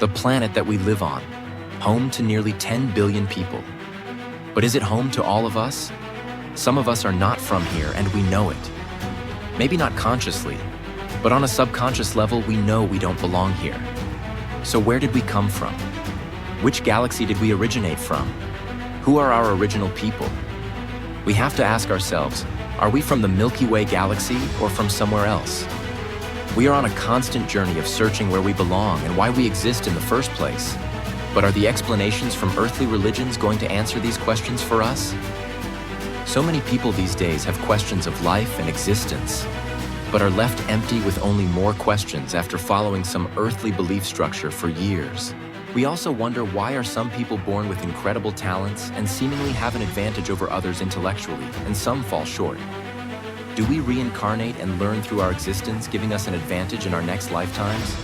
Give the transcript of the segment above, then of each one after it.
the planet that we live on, home to nearly 10 billion people. But is it home to all of us? Some of us are not from here, and we know it. Maybe not consciously, but on a subconscious level, we know we don't belong here. So where did we come from? Which galaxy did we originate from? Who are our original people? We have to ask ourselves, are we from the Milky Way galaxy or from somewhere else? We are on a constant journey of searching where we belong and why we exist in the first place. But are the explanations from earthly religions going to answer these questions for us? So many people these days have questions of life and existence, but are left empty with only more questions after following some earthly belief structure for years. We also wonder, why are some people born with incredible talents and seemingly have an advantage over others intellectually, and some fall short? Do we reincarnate and learn through our existence, giving us an advantage in our next lifetimes?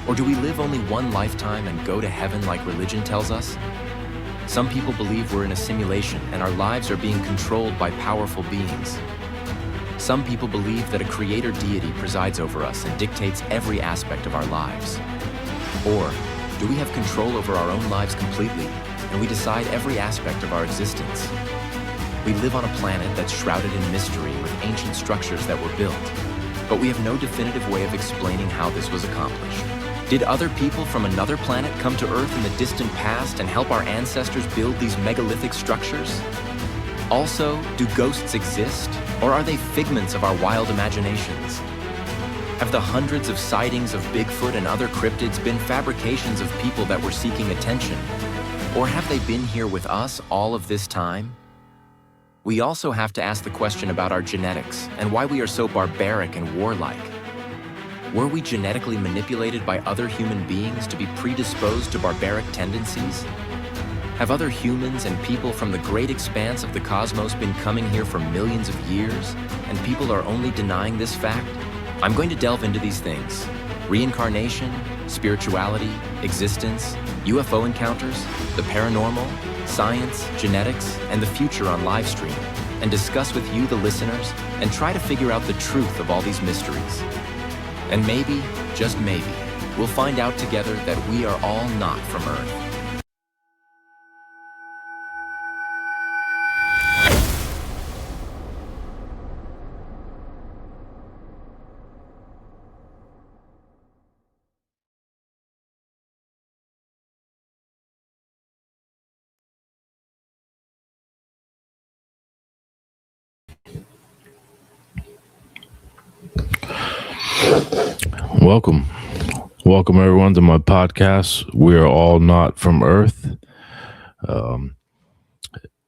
Or do we live only one lifetime and go to heaven like religion tells us? Some people believe we're in a simulation and our lives are being controlled by powerful beings. Some people believe that a creator deity presides over us and dictates every aspect of our lives. Or do we have control over our own lives completely, and we decide every aspect of our existence? We live on a planet that's shrouded in mystery with ancient structures that were built, but we have no definitive way of explaining how this was accomplished. Did other people from another planet come to Earth in the distant past and help our ancestors build these megalithic structures? Also, do ghosts exist, or are they figments of our wild imaginations? Have the hundreds of sightings of Bigfoot and other cryptids been fabrications of people that were seeking attention? Or have they been here with us all of this time? We also have to ask the question about our genetics and why we are so barbaric and warlike. Were we genetically manipulated by other human beings to be predisposed to barbaric tendencies? Have other humans and people from the great expanse of the cosmos been coming here for millions of years, and people are only denying this fact? I'm going to delve into these things: reincarnation, spirituality, existence, UFO encounters, the paranormal, science, genetics, and the future on livestream, and discuss with you, the listeners, and try to figure out the truth of all these mysteries. And maybe, just maybe, we'll find out together that we are all not from Earth. Welcome. Welcome, everyone, to my podcast. We are all not from Earth. Um,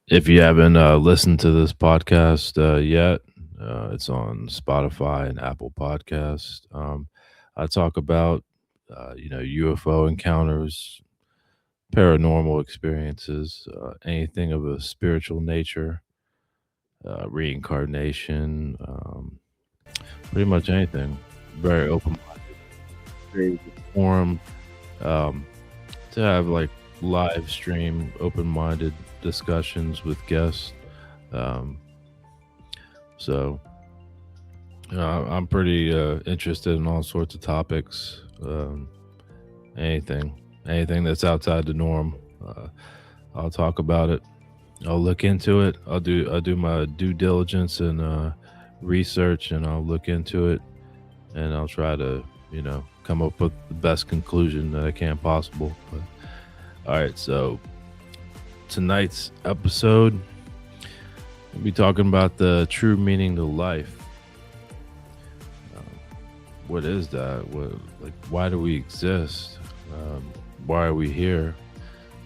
if you haven't listened to this podcast yet, it's on Spotify and Apple Podcast. I talk about, UFO encounters, paranormal experiences, anything of a spiritual nature, reincarnation, pretty much anything. Very open, very forum. Um, to have like live stream open-minded discussions with guests. um so I'm pretty interested in all sorts of topics. Anything that's outside the norm, I'll talk about it. I'll look into it. I'll do my due diligence and research, and I'll look into it, and I'll try to come up with the best conclusion that I can possible. But all right, so tonight's episode, we'll be talking about the true meaning to life. What is that? Why do we exist? Why are we here?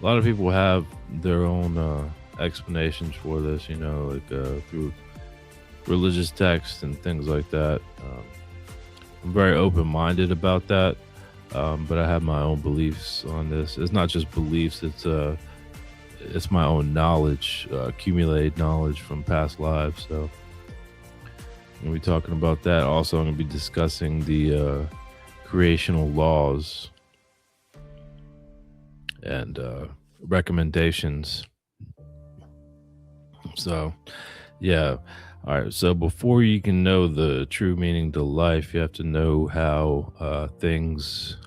A lot of people have their own explanations for this, through religious texts and things like that. I'm very open-minded about that. But I have my own beliefs on this. It's not just beliefs; it's my own knowledge, accumulated knowledge from past lives. So I'm gonna be talking about that. Also, I'm gonna be discussing the creational laws and recommendations. So, yeah. All right. So before you can know the true meaning to life, you have to know how things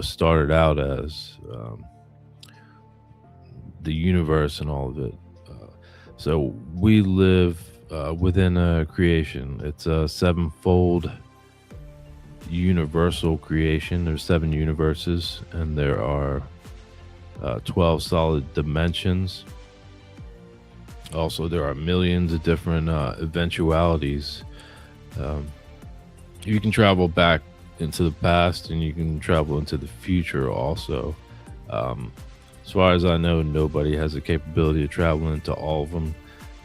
started out as the universe and all of it. So we live within a creation. It's a sevenfold universal creation. There's seven universes, and there are 12 solid dimensions. Also, there are millions of different eventualities. Um, you can travel back into the past, and you can travel into the future also. Um, as far as I know, nobody has the capability of traveling into all of them,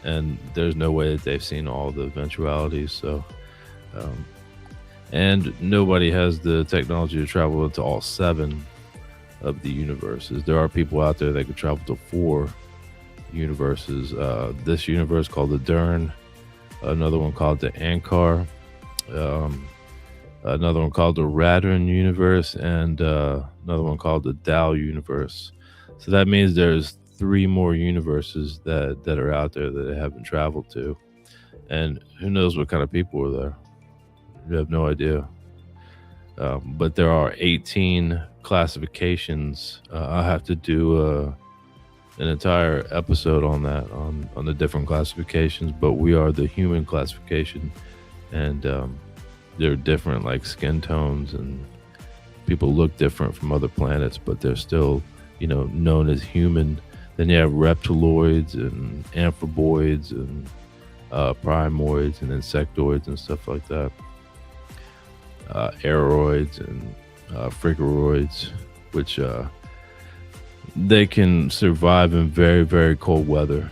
and there's no way that they've seen all the eventualities. So, um, and nobody has the technology to travel into all seven of the universes. There are people out there that could travel to four universes. This universe called the Dern, another one called the Ankar, um, another one called the Radern universe, and another one called the Dow universe. So that means there's three more universes that are out there that I haven't traveled to, and who knows what kind of people are there. You have no idea. But there are 18 classifications. I'll have to do an entire episode on that, on the different classifications. But we are the human classification, and they're different, like skin tones, and people look different from other planets, but they're still, known as human. Then you have reptiloids and amphiboids and primoids and insectoids and stuff like that. Aeroids and frigoroids, which they can survive in very, very cold weather.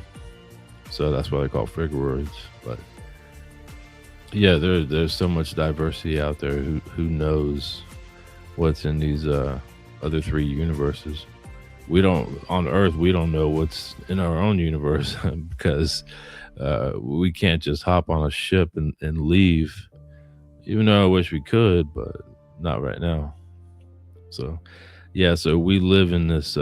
So that's why they call frigoroids. But yeah, there's so much diversity out there. Who knows what's in these other three universes? On Earth, we don't know what's in our own universe because we can't just hop on a ship and leave. Even though I wish we could, but not right now. So, yeah, so we live in this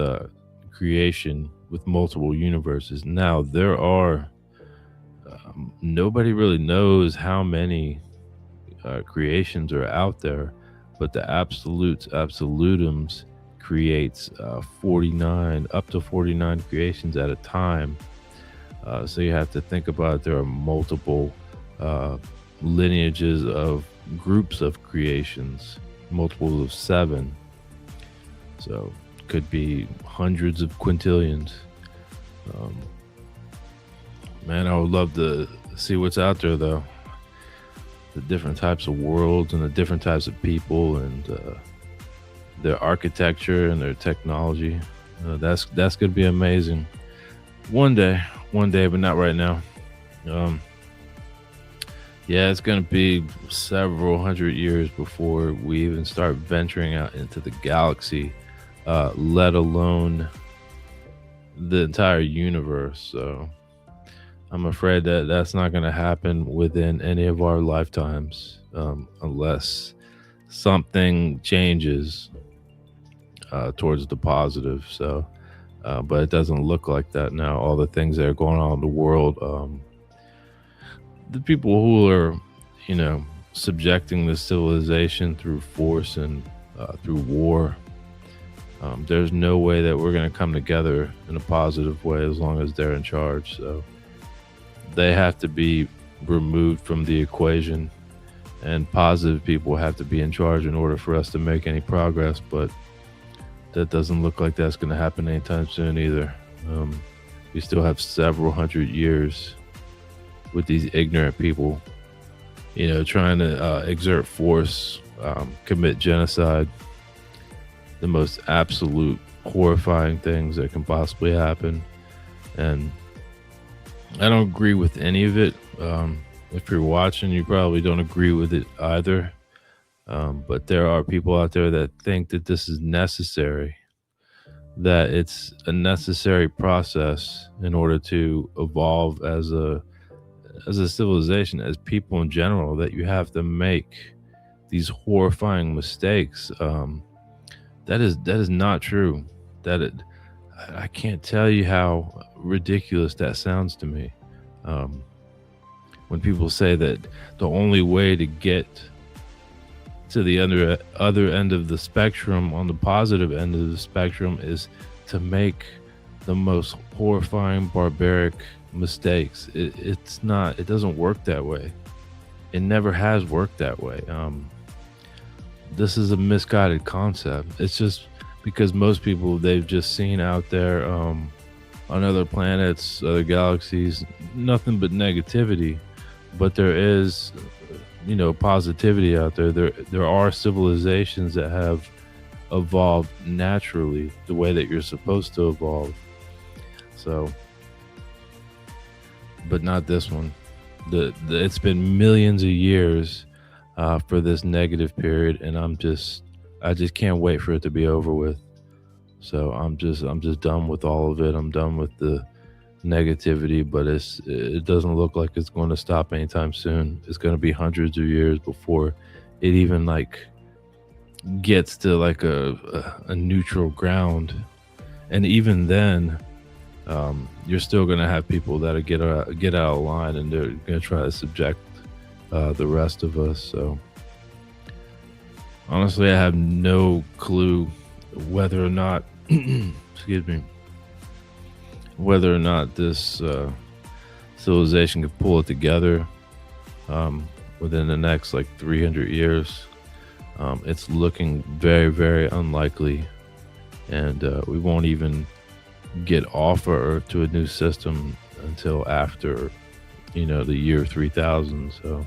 creation with multiple universes. Now, there are, nobody really knows how many creations are out there, but the absolutums creates 49, up to 49 creations at a time. So you have to think about it. There are multiple lineages of groups of creations, multiples of seven. So could be hundreds of quintillions. Um, Man, I would love to see what's out there, though. The different types of worlds and the different types of people and their architecture and their technology. That's gonna be amazing. One day, but not right now. Um, yeah, it's gonna be several hundred years before we even start venturing out into the galaxy, let alone the entire universe. So I'm afraid that that's not going to happen within any of our lifetimes, unless something changes towards the positive. So, but it doesn't look like that now. All the things that are going on in the world, the people who are, subjecting the civilization through force and through war. There's no way that we're going to come together in a positive way as long as they're in charge. So they have to be removed from the equation, and positive people have to be in charge in order for us to make any progress. But that doesn't look like that's going to happen anytime soon either. We still have several hundred years with these ignorant people, trying to exert force, commit genocide, the most absolute horrifying things that can possibly happen. And I don't agree with any of it. If you're watching, you probably don't agree with it either. But there are people out there that think that this is necessary, that it's a necessary process in order to evolve as a civilization, as people in general, that you have to make these horrifying mistakes. That is not true. I can't tell you how ridiculous that sounds to me. When people say that the only way to get to the other end of the spectrum, on the positive end of the spectrum, is to make the most horrifying, barbaric mistakes. It's not. It doesn't work that way. It never has worked that way. This is a misguided concept. It's just because most people, they've just seen out there on other planets, other galaxies, nothing but negativity. But there is, positivity out there. There are civilizations that have evolved naturally the way that you're supposed to evolve. So, but not this one. It's been millions of years for this negative period, and I just can't wait for it to be over with. So I'm just done with all of it. I'm done with the negativity, but it doesn't look like it's going to stop anytime soon. It's going to be hundreds of years before it even like gets to like a neutral ground, and even then, you're still going to have people that get out of line, and they're going to try to subject the rest of us. So honestly, I have no clue whether or not excuse me, whether or not this civilization could pull it together within the next like 300 years. It's looking very, very unlikely, and we won't even get off of Earth to a new system until after, the year 3000. So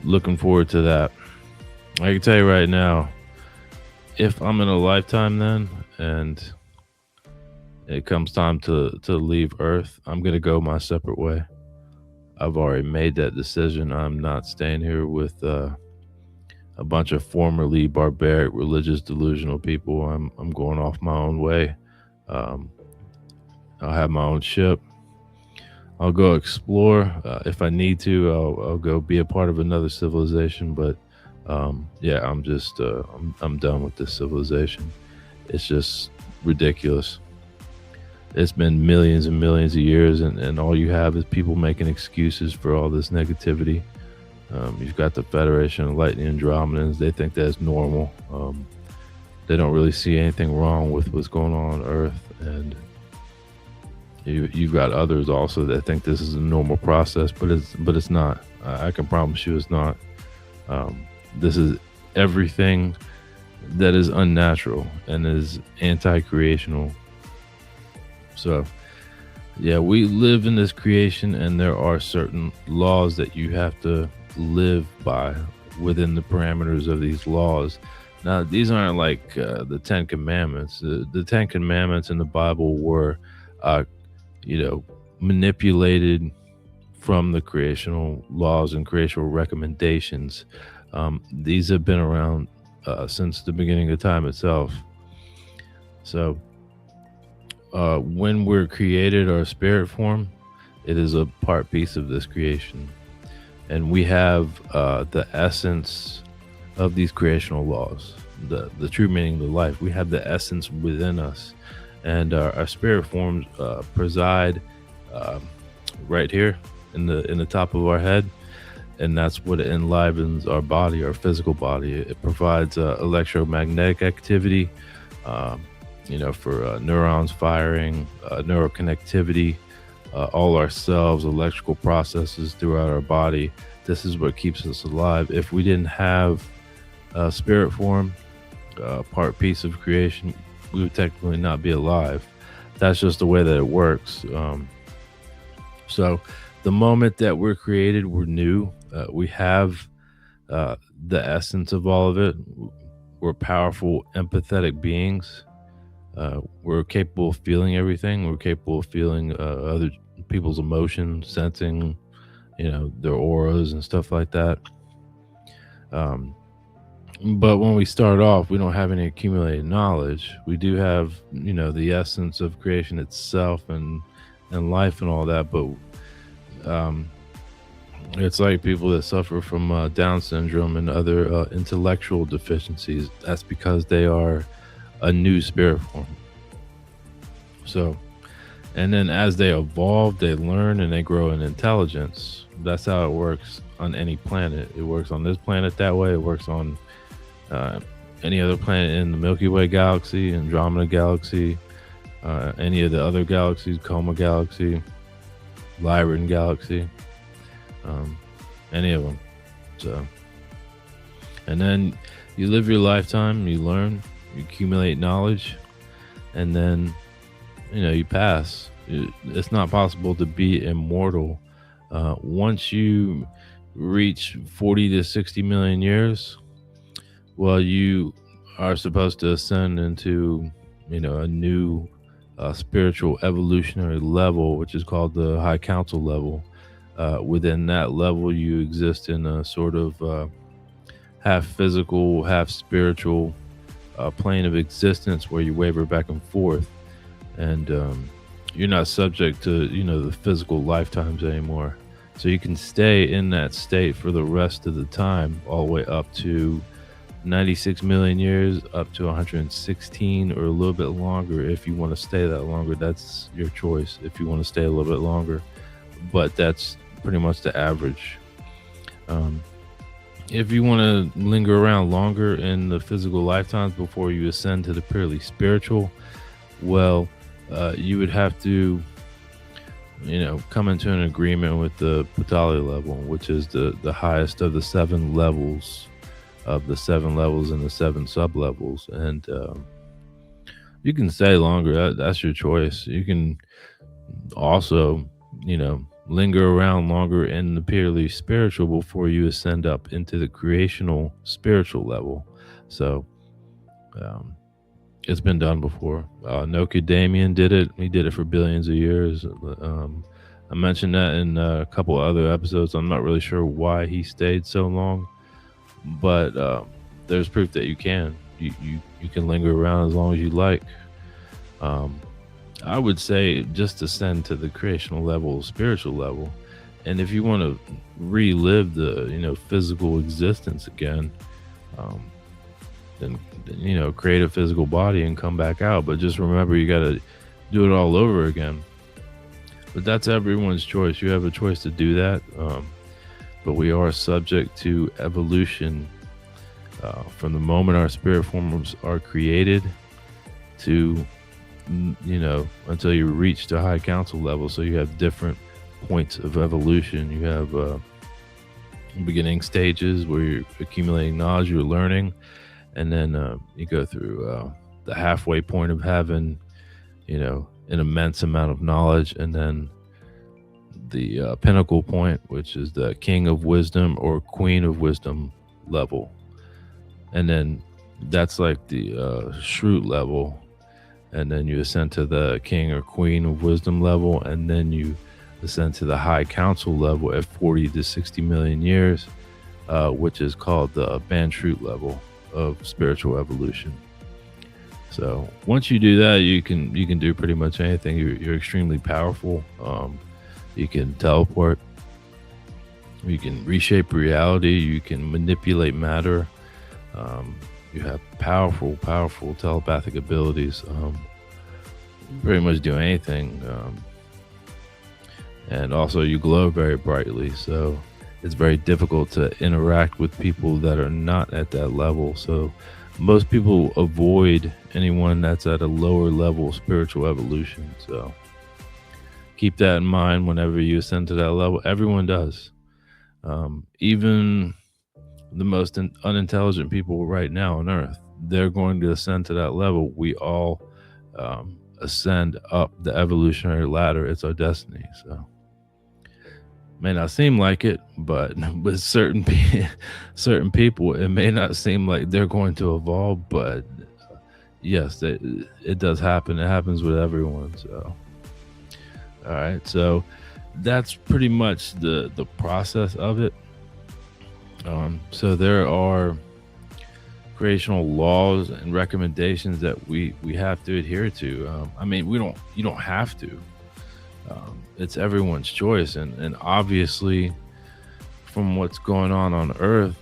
looking forward to that. I can tell you right now, if I'm in a lifetime then, and it comes time to leave Earth, I'm going to go my separate way. I've already made that decision. I'm not staying here with a bunch of formerly barbaric, religious, delusional people. I'm going off my own way. I'll have my own ship. I'll go explore. If I need to, I'll go be a part of another civilization. But yeah, I'm just I'm done with this civilization. It's just ridiculous. It's been millions and millions of years, and all you have is people making excuses for all this negativity. You've got the Federation of Lightning Andromedans. They think that's normal. They don't really see anything wrong with what's going on Earth. And you've got others also that think this is a normal process, but it's not. I can promise you it's not. This is everything that is unnatural and is anti-creational. So, yeah, we live in this creation, and there are certain laws that you have to live by within the parameters of these laws. Now, these aren't like the Ten Commandments. The Ten Commandments in the Bible were, manipulated from the creational laws and creational recommendations. These have been around since the beginning of time itself. So, when we're created, our spirit form, it is a part piece of this creation, and we have the essence of these creational laws, the true meaning of the life. We have the essence within us, and our spirit forms preside right here in the top of our head, and that's what enlivens our body, our physical body. It provides electromagnetic activity. For neurons firing, neuroconnectivity, all our cells, electrical processes throughout our body. This is what keeps us alive. If we didn't have spirit form, part piece of creation, we would technically not be alive. That's just the way that it works. So the moment that we're created, we're new. We have the essence of all of it. We're powerful, empathetic beings. We're capable of feeling everything. We're capable of feeling other people's emotions, sensing, their auras and stuff like that. But when we start off, we don't have any accumulated knowledge. We do have, the essence of creation itself and life and all that. But it's like people that suffer from Down syndrome and other intellectual deficiencies. That's because they are a new spirit form. So, And then as they evolve, they learn and they grow in intelligence. That's how it works on any planet. It works on this planet that way. It works on uh, any other planet in the Milky Way galaxy, Andromeda galaxy, any of the other galaxies, Coma galaxy, Lyran galaxy, um, any of them. So, and then you live your lifetime, you learn, you accumulate knowledge, and then you pass. It's not possible to be immortal. Once you reach 40 to 60 million years, well, you are supposed to ascend into a new spiritual evolutionary level, which is called the high council level. Within that level, you exist in a sort of half physical, half spiritual plane of existence where you waver back and forth, and you're not subject to the physical lifetimes anymore. So you can stay in that state for the rest of the time, all the way up to 96 million years, up to 116, or a little bit longer. If you want to stay that longer, that's your choice. If you want to stay a little bit longer, but that's pretty much the average. If you want to linger around longer in the physical lifetimes before you ascend to the purely spiritual, well, you would have to come into an agreement with the Patali level, which is the highest of the 7 levels of the 7 levels and the 7 sub levels. And you can stay longer. That's your choice. You can also linger around longer in the purely spiritual before you ascend up into the creational spiritual level. So it's been done before. Nokia Damien did it. He did it for billions of years. I mentioned that in a couple other episodes. I'm not really sure why he stayed so long, but there's proof that you can. You can linger around as long as you like. I would say just ascend to the creational level, spiritual level, and if you want to relive the physical existence again, then create a physical body and come back out. But just remember, you got to do it all over again. But that's everyone's choice. You have a choice to do that. But we are subject to evolution from the moment our spirit forms are created to until you reach the high council level. So you have different points of evolution. You have beginning stages where you're accumulating knowledge, you're learning, and then you go through the halfway point of having an immense amount of knowledge, and then the pinnacle point, which is the king of wisdom or queen of wisdom level. And then that's like the Shrut level, and then you ascend to the king or queen of wisdom level, and then you ascend to the high council level at 40 to 60 million years, which is called the Banshrut level of spiritual evolution. So once you do that, you can do pretty much anything. You're extremely powerful. You can teleport. You can reshape reality. You can manipulate matter. You have powerful telepathic abilities. Pretty much do anything. And also you glow very brightly, so it's very difficult to interact with people that are not at that level. So most people avoid anyone that's at a lower level of spiritual evolution. So keep that in mind whenever you ascend to that level. Everyone does. Even the most unintelligent people right now on Earth, they're going to ascend to that level. We all ascend up the evolutionary ladder. It's our destiny. So may not seem like it, but with certain people, it may not seem like they're going to evolve, but yes, it does happen. It happens with everyone. So all right, so that's pretty much the process of it. So there are creational laws and recommendations that we have to adhere to. I mean, you don't have to. It's everyone's choice, and obviously, from what's going on Earth,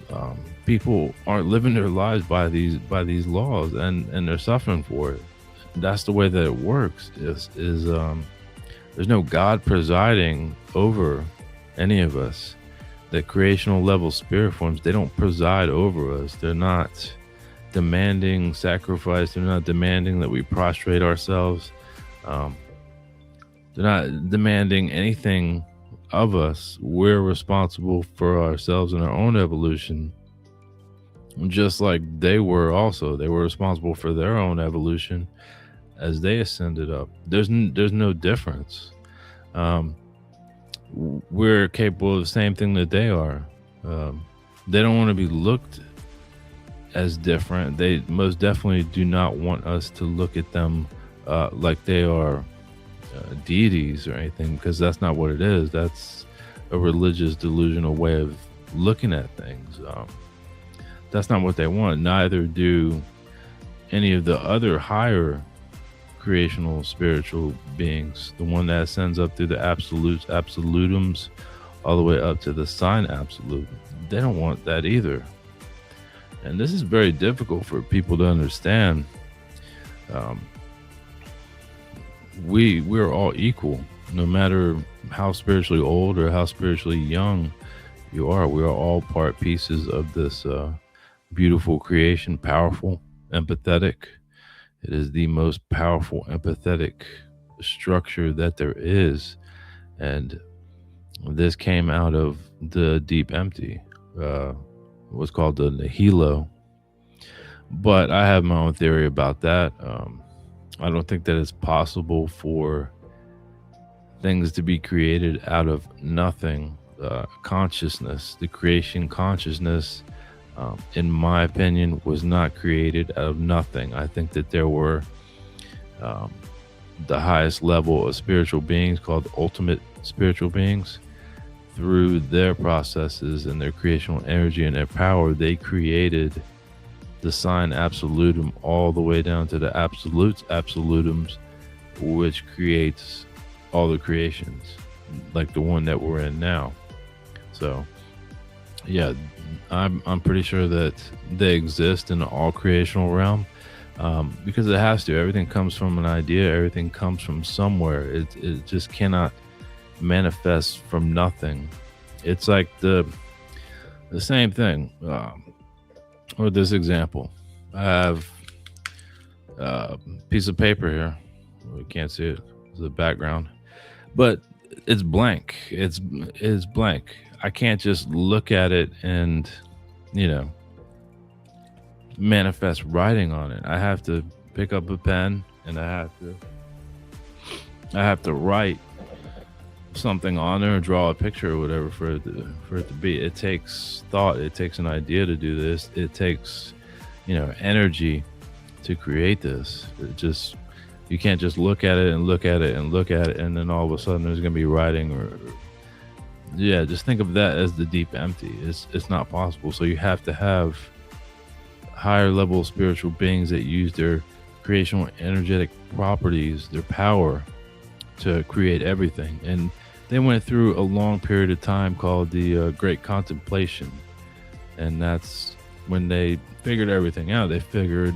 people aren't living their lives by these laws, and they're suffering for it. That's the way that it works. Is There's no God presiding over any of us. The creational level spirit forms, they don't preside over us. They're not demanding sacrifice. They're not demanding that we prostrate ourselves. Um, they're not demanding anything of us. We're responsible for ourselves and our own evolution, just like they were also. They were responsible for their own evolution as they ascended up. There's no difference. Um, we're capable of the same thing that they are. They don't want to be looked as different. They most definitely do not want us to look at them like they are deities or anything, because that's not what it is. That's a religious, delusional way of looking at things. That's not what they want. Neither do any of the other higher creational spiritual beings. The one that ascends up through the absolutes, absolutums, all the way up to the sign absolute. They don't want that either. And this is very difficult for people to understand. We're all equal, no matter how spiritually old or how spiritually young you are. We are all part pieces of this beautiful creation, powerful, empathetic. It is the most powerful, empathetic structure that there is. And this came out of the deep empty, what's called the nihilo. But I have my own theory about that. I don't think that it's possible for things to be created out of nothing. Consciousness, the creation consciousness, in my opinion, was not created out of nothing. I think that there were the highest level of spiritual beings, called ultimate spiritual beings. Through their processes and their creational energy and their power, they created the sign absolutum all the way down to the absolutes absolutums, which creates all the creations, like the one that we're in now. So yeah, I'm pretty sure that they exist in the all creational realm, because it has to. Everything comes from an idea. Everything comes from somewhere. It just cannot manifest from nothing. It's like the same thing. Or this example, I have a piece of paper here. We can't see it. It's the background, but it's blank. It's blank. I can't just look at it and, manifest writing on it. I have to pick up a pen and I have to write something on there, draw a picture or whatever for it to be. It takes thought. It takes an idea to do this. It takes, energy to create this. You can't just look at it and look at it and look at it, and then all of a sudden there's going to be writing just think of that as the deep empty. It's not possible. So you have to have higher level spiritual beings that use their creational energetic properties, their power, to create everything. And they went through a long period of time called the Great Contemplation. And that's when they figured everything out. They figured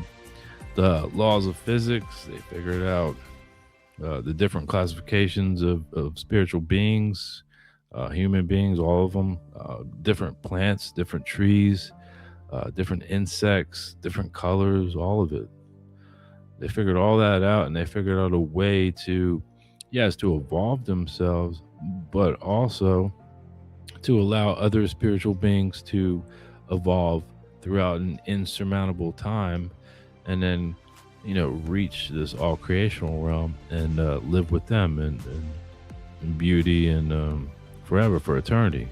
the laws of physics. They figured out the different classifications of spiritual beings, human beings, all of them, different plants, different trees, different insects, different colors, all of it. They figured all that out, and they figured out a way to evolve themselves, but also to allow other spiritual beings to evolve throughout an insurmountable time, and then reach this all creational realm and live with them in beauty and forever, for eternity.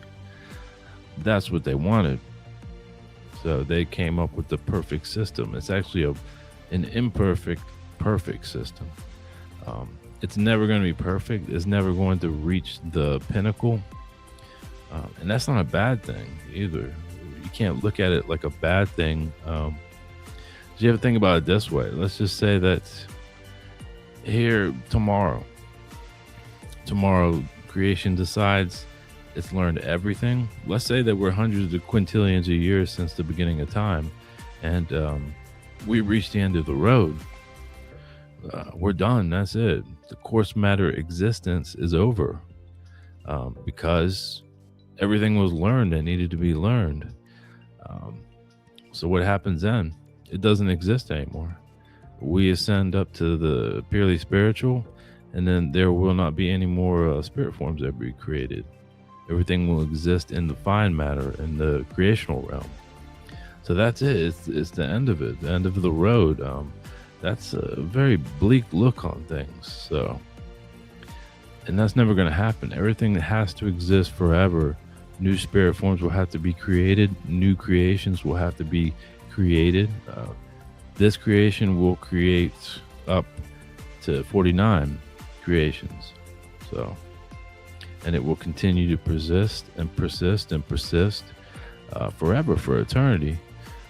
That's what they wanted. So they came up with the perfect system. It's actually an imperfect, perfect system. It's never going to be perfect. It's never going to reach the pinnacle. And that's not a bad thing either. You can't look at it like a bad thing. You ever think about it this way? Let's just say that here tomorrow creation decides it's learned everything. Let's say that we're hundreds of quintillions of years since the beginning of time, and we reach the end of the road. we're done. That's it. The course matter existence is over, because everything was learned that needed to be learned. Um, so what happens then? It doesn't exist anymore. We ascend up to the purely spiritual, and then there will not be any more spirit forms that be created. Everything will exist in the fine matter in the creational realm. So that's it. It's the end of it, the end of the road. That's a very bleak look on things. So, and that's never going to happen. Everything that has to exist forever, new spirit forms will have to be created, new creations will have to be created. This creation will create up to 49 creations. So, and it will continue to persist and persist and persist forever, for eternity,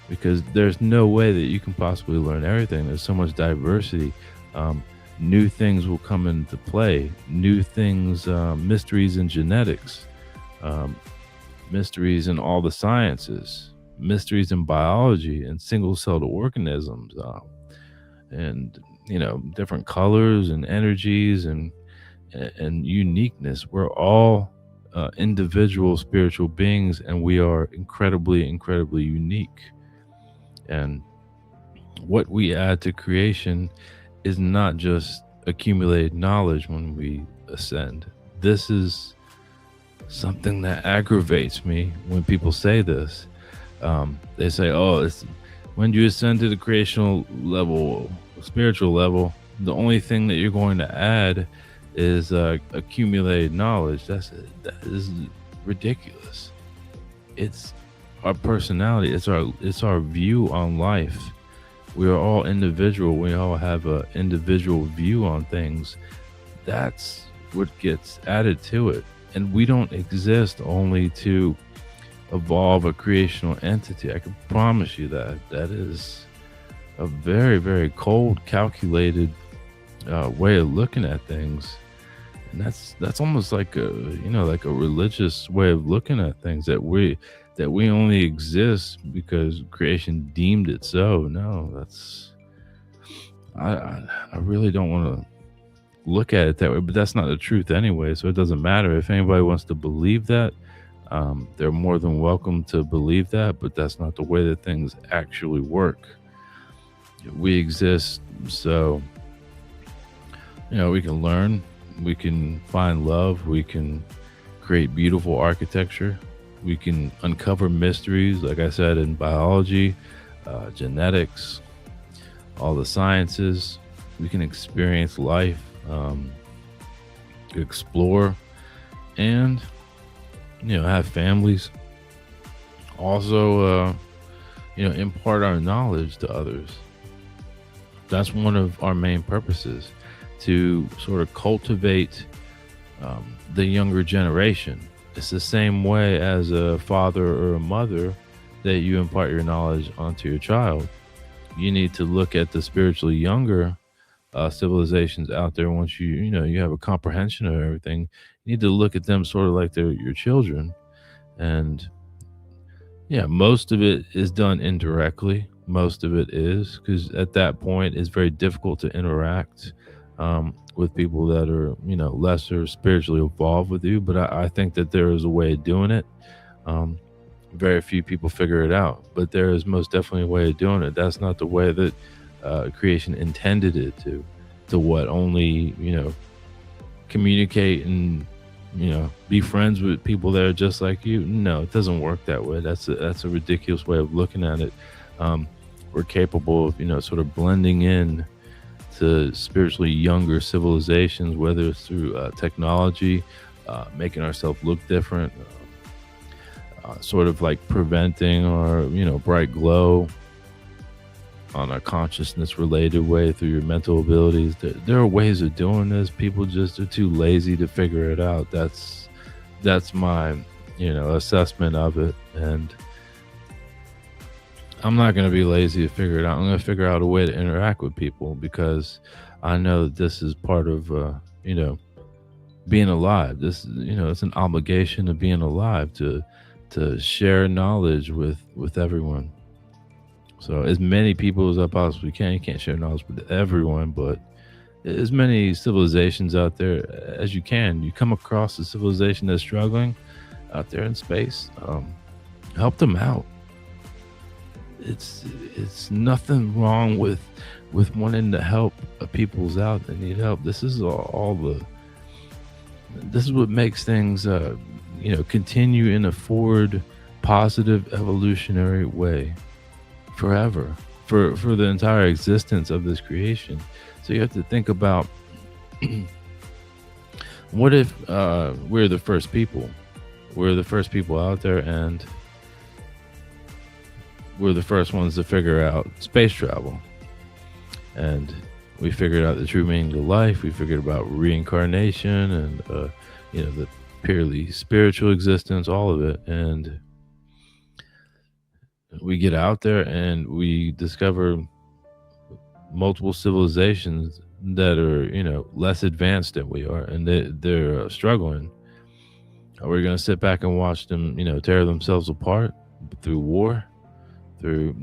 because there's no way that you can possibly learn everything. There's so much diversity. New things will come into play, new things, mysteries in genetics, um, mysteries in all the sciences, mysteries in biology and single-celled organisms, and different colors and energies and uniqueness. We're all individual spiritual beings, and we are incredibly, incredibly unique. And what we add to creation is not just accumulated knowledge when we ascend. This is something that aggravates me when people say this. They say, "Oh, it's when you ascend to the creational level, spiritual level, the only thing that you're going to add is accumulated knowledge." That is ridiculous. It's our personality. It's our view on life. We are all individual. We all have an individual view on things. That's what gets added to it. And we don't exist only to evolve a creational entity. I can promise you that. That is a very, very cold, calculated way of looking at things. And that's almost like a religious way of looking at things, that we only exist because creation deemed it so. No, that's I really don't want to look at it that way, but that's not the truth anyway. So it doesn't matter if anybody wants to believe that. They're more than welcome to believe that, but that's not the way that things actually work. We exist so we can learn, we can find love, we can create beautiful architecture, we can uncover mysteries, like I said, in biology, genetics, all the sciences. We can experience life, explore, and have families. Also, impart our knowledge to others. That's one of our main purposes, to sort of cultivate the younger generation. It's the same way as a father or a mother that you impart your knowledge onto your child. You need to look at the spiritually younger civilizations out there. Once you have a comprehension of everything, you need to look at them sort of like they're your children. And yeah, most of it is done indirectly. Most of it is because at that point it's very difficult to interact with people that are lesser spiritually evolved with you. But I think that there is a way of doing it. Um, Very few people figure it out, but there is most definitely a way of doing it. That's not the way that creation intended it to what only communicate and be friends with people that are just like you. No, it doesn't work that way. That's a ridiculous way of looking at it. We're capable of sort of blending in to spiritually younger civilizations, whether it's through technology, making ourselves look different, sort of like preventing our bright glow on a consciousness related way through your mental abilities. There are ways of doing this. People just are too lazy to figure it out. That's my assessment of it. And I'm not going to be lazy to figure it out. I'm going to figure out a way to interact with people, because I know that this is part of being alive. This it's an obligation of being alive to share knowledge with everyone. So as many people as I possibly can. You can't share knowledge with everyone, but as many civilizations out there as you can. You come across a civilization that's struggling out there in space, help them out. It's it's nothing wrong with wanting to help people's out that need help. This is all the this is what makes things continue in a forward positive evolutionary way forever, for the entire existence of this creation. So you have to think about, what if we're the first people, we're the first people out there, and we're the first ones to figure out space travel, and we figured out the true meaning of life. We figured about reincarnation and the purely spiritual existence, all of it. And we get out there and we discover multiple civilizations that are less advanced than we are, and they're struggling. Are we going to sit back and watch them tear themselves apart through war, through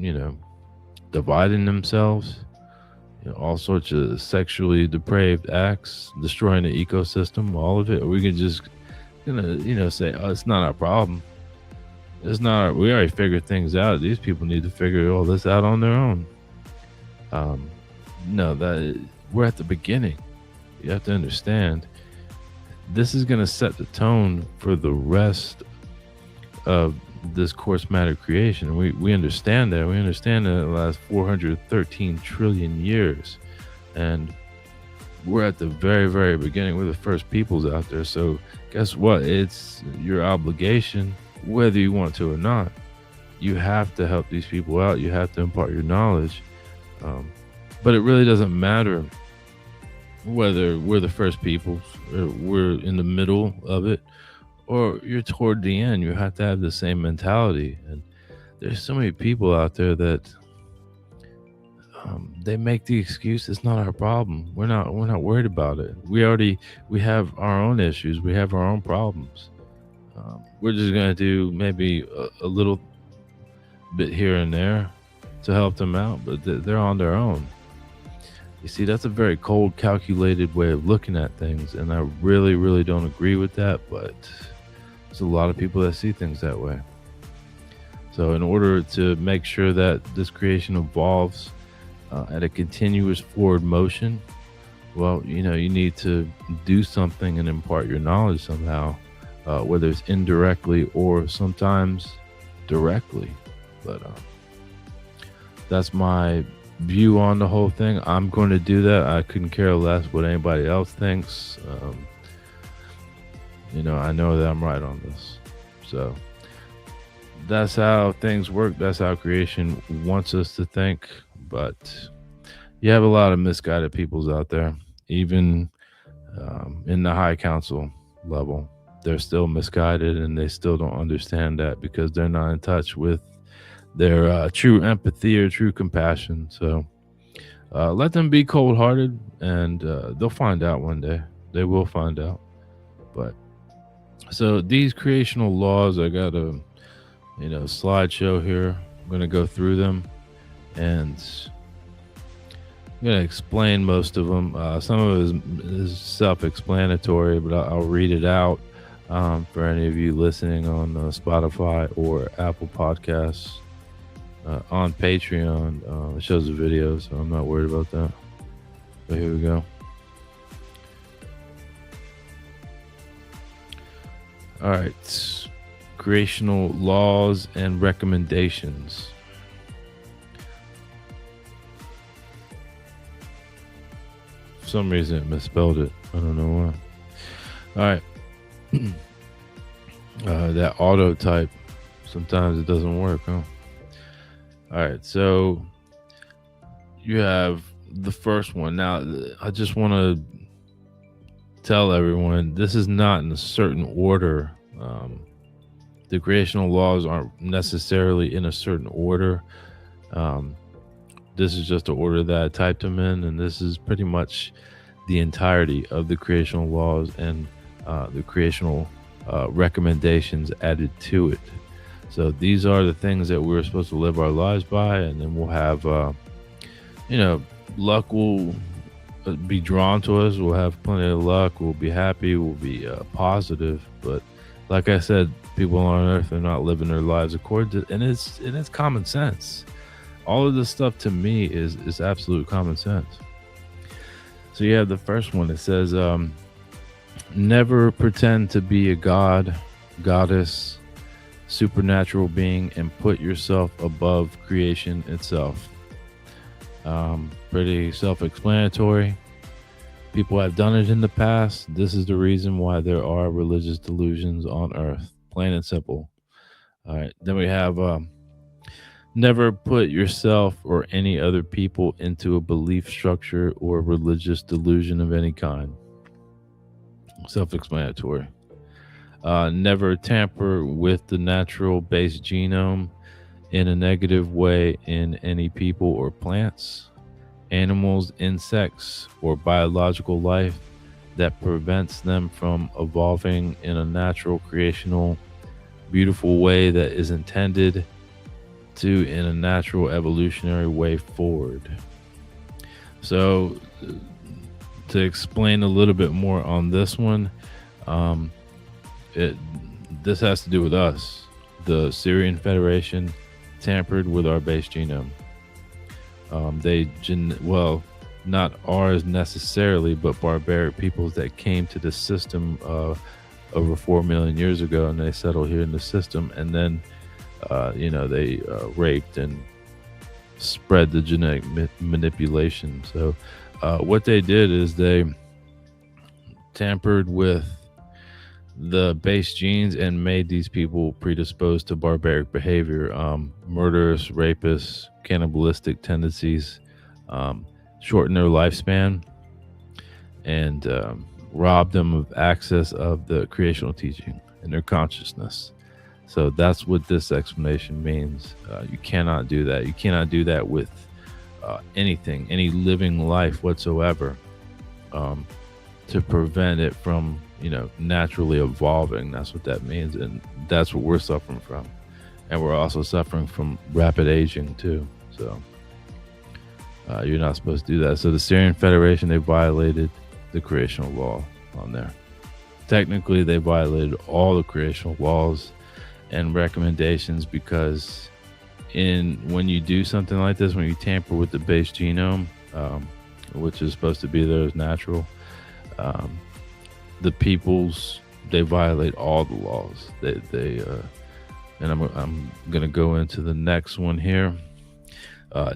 dividing themselves, all sorts of sexually depraved acts, destroying the ecosystem, all of it? Or we can just say, oh, it's not our problem. It's not. We already figured things out. These people need to figure all this out on their own. No, that we're at the beginning. You have to understand. This is going to set the tone for the rest of this course matter creation. We understand that. We understand that it lasts 413 trillion years, and we're at the very, very beginning. We're the first peoples out there. So guess what? It's your obligation, whether you want to or not. You have to help these people out. You have to impart your knowledge. But it really doesn't matter whether we're the first peoples or we're in the middle of it or you're toward the end. You have to have the same mentality. And there's so many people out there that they make the excuse, it's not our problem. We're not worried about it. We have our own issues. We have our own problems. We're just going to do maybe a little bit here and there to help them out, but they're on their own. You see, that's a very cold, calculated way of looking at things, and I really, really don't agree with that, but there's a lot of people that see things that way. So in order to make sure that this creation evolves at a continuous forward motion, well, you need to do something and impart your knowledge somehow, whether it's indirectly or sometimes directly. But that's my view on the whole thing. I'm going to do that. I couldn't care less what anybody else thinks. I know that I'm right on this. So that's how things work. That's how creation wants us to think. But you have a lot of misguided peoples out there, even in the high council level. They're still misguided, and they still don't understand that because they're not in touch with their true empathy or true compassion. So let them be cold-hearted, and they'll find out one day. They will find out. But so these creational laws, I got a slideshow here. I'm going to go through them, and I'm going to explain most of them. Some of it is self-explanatory, but I'll read it out for any of you listening on Spotify or Apple Podcasts. On Patreon, it shows the video, so I'm not worried about that. But here we go. All right. Creational laws and recommendations. For some reason, it misspelled it. I don't know why. All right. That auto type, sometimes it doesn't work, huh? All right, so you have the first one. Now, I just want to tell everyone, this is not in a certain order. The creational laws aren't necessarily in a certain order. This is just the order that I typed them in, and this is pretty much the entirety of the creational laws and the creational recommendations added to it. So these are the things that we're supposed to live our lives by, and then we'll have, luck will be drawn to us. We'll have plenty of luck. We'll be happy. We'll be positive. But like I said, people on Earth are not living their lives according to, and it's common sense. All of this stuff to me is absolute common sense. So you have the first one. It says, never pretend to be a god, goddess, supernatural being, and put yourself above creation itself. Pretty self-explanatory. People have done it in the past. This is the reason why there are religious delusions on Earth. Plain and simple. All right. Then we have never put yourself or any other people into a belief structure or religious delusion of any kind. Self-explanatory. Never tamper with the natural base genome in a negative way in any people or plants, animals, insects, or biological life that prevents them from evolving in a natural, creational, beautiful way that is intended to in a natural evolutionary way forward. So to explain a little bit more on this one, this has to do with us. The Syrian Federation tampered with our base genome. Well, not ours necessarily, but barbaric peoples that came to the system over 4 million years ago, and they settled here in the system, and then they raped and spread the genetic manipulation. So what they did is they tampered with the base genes and made these people predisposed to barbaric behavior, murderous, rapists, cannibalistic tendencies, shorten their lifespan, and rob them of access of the creational teaching and their consciousness. So that's what this explanation means. You cannot do that. You cannot do that with anything, any living life whatsoever, to prevent it from, naturally evolving. That's what that means. And that's what we're suffering from. And we're also suffering from rapid aging too. So you're not supposed to do that. So the Syrian Federation, they violated the creational law on there. Technically, they violated all the creational laws and recommendations, because when you do something like this, when you tamper with the base genome, which is supposed to be there as natural, the peoples, they violate all the laws. And I'm gonna go into the next one here.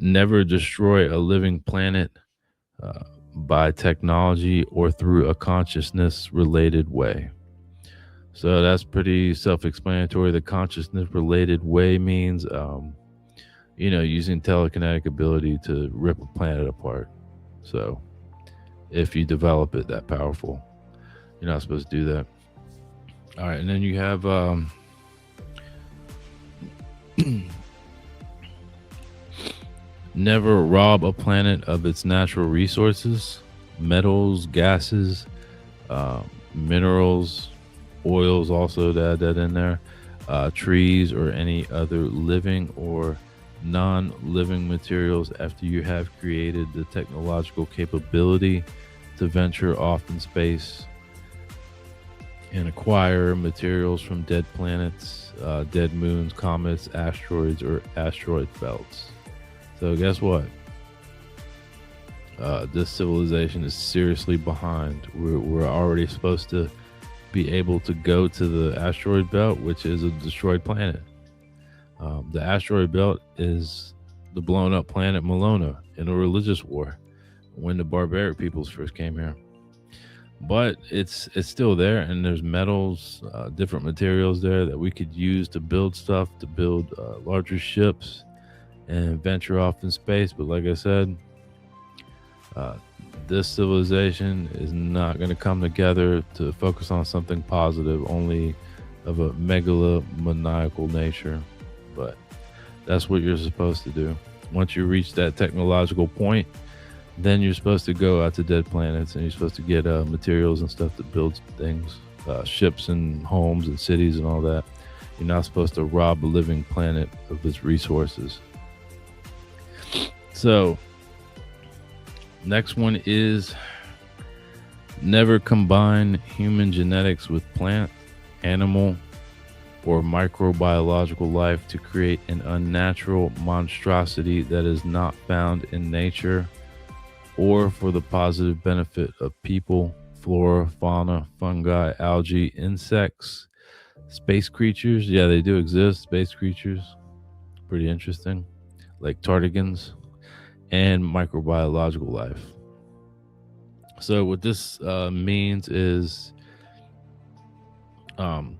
Never destroy a living planet by technology or through a consciousness related way. So that's pretty self-explanatory. The consciousness related way means using telekinetic ability to rip a planet apart. So if you develop it that powerful, you're not supposed to do that. All right, and then you have never rob a planet of its natural resources, metals, gases, minerals, oils, also to add that in there, trees, or any other living or non-living materials after you have created the technological capability to venture off in space and acquire materials from dead planets, dead moons, comets, asteroids, or asteroid belts. So guess what? This civilization is seriously behind. We're already supposed to be able to go to the asteroid belt, which is a destroyed planet. The asteroid belt is the blown up planet Malona in a religious war when the barbaric peoples first came here. But it's still there, and there's metals, different materials there that we could use to build stuff, to build larger ships and venture off in space. But like I said, this civilization is not going to come together to focus on something positive, only of a megalomaniacal nature. But that's what you're supposed to do. Once you reach that technological point, then you're supposed to go out to dead planets, and you're supposed to get materials and stuff to build things, ships and homes and cities and all that. You're not supposed to rob a living planet of its resources. So Next one is never combine human genetics with plant, animal, or microbiological life to create an unnatural monstrosity that is not found in nature or for the positive benefit of people, flora, fauna, fungi, algae, insects, space creatures. Yeah, they do exist, space creatures. Pretty interesting. Like tardigans and microbiological life. So what this means is um,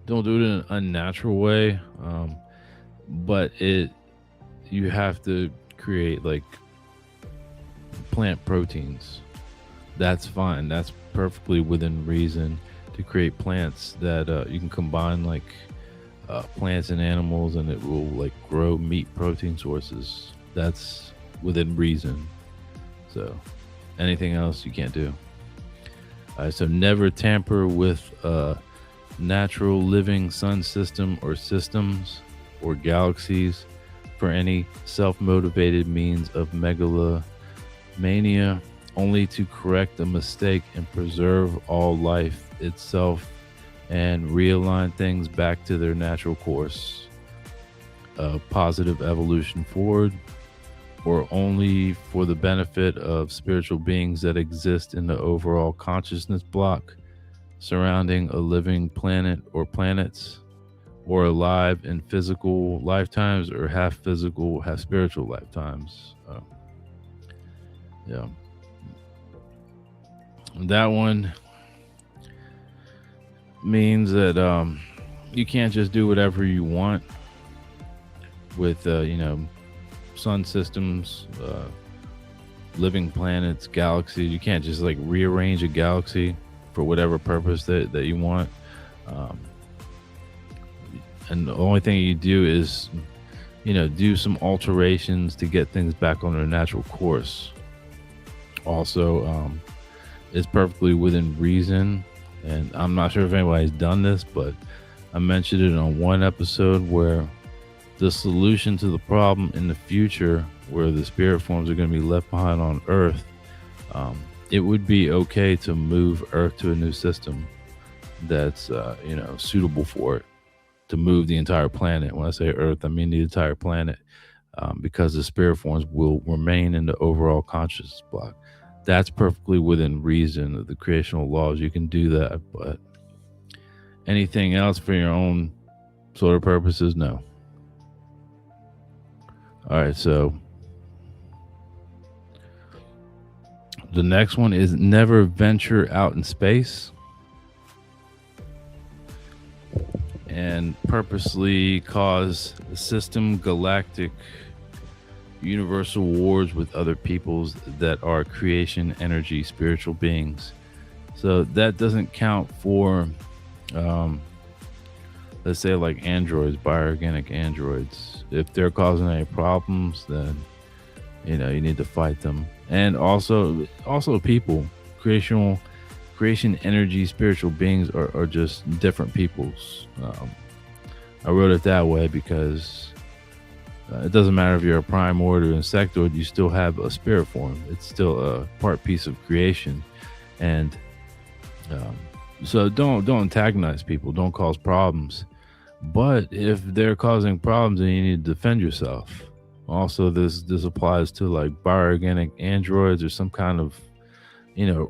don't do it in an unnatural way, but you have to create like plant proteins. That's fine. That's perfectly within reason to create plants that you can combine like plants and animals, and it will like grow meat protein sources. That's within reason. So anything else you can't do. So never tamper with natural living sun system or systems or galaxies for any self-motivated means of megalomania, only to correct a mistake and preserve all life itself and realign things back to their natural course of positive evolution forward, or only for the benefit of spiritual beings that exist in the overall consciousness block surrounding a living planet or planets, or alive in physical lifetimes or half physical, half spiritual lifetimes. Yeah. That one means that you can't just do whatever you want with, sun systems, living planets, galaxies. You can't just like rearrange a galaxy for whatever purpose that you want. And the only thing you do is, do some alterations to get things back on their natural course. Also, it's perfectly within reason. And I'm not sure if anybody's done this, but I mentioned it on one episode where the solution to the problem in the future, where the spirit forms are going to be left behind on Earth, it would be okay to move Earth to a new system that's, suitable for it, to move the entire planet. When I say Earth, I mean the entire planet, because the spirit forms will remain in the overall consciousness block. That's perfectly within reason of the creational laws. You can do that, but anything else for your own sort of purposes, no. All right, so the next one is never venture out in space and purposely cause system galactic universal wars with other peoples that are creation energy spiritual beings. So that doesn't count for let's say like androids, bioorganic androids. If they're causing any problems, then you need to fight them. And also people, creation energy spiritual beings are just different peoples. I wrote it that way because it doesn't matter if you're a primordial or insectoid, you still have a spirit form. It's still a part piece of creation. And so don't antagonize people, don't cause problems. But if they're causing problems, then you need to defend yourself. Also, this applies to like bioorganic androids or some kind of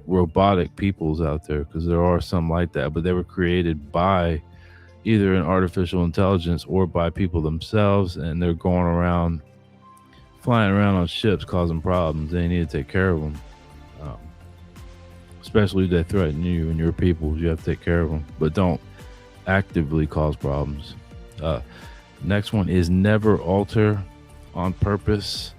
robotic peoples out there, because there are some like that, but they were created by either an artificial intelligence or by people themselves, and they're going around flying around on ships causing problems. They need to take care of them, especially if they threaten you and your people. You have to take care of them, but don't actively cause problems. Next one is never alter on purpose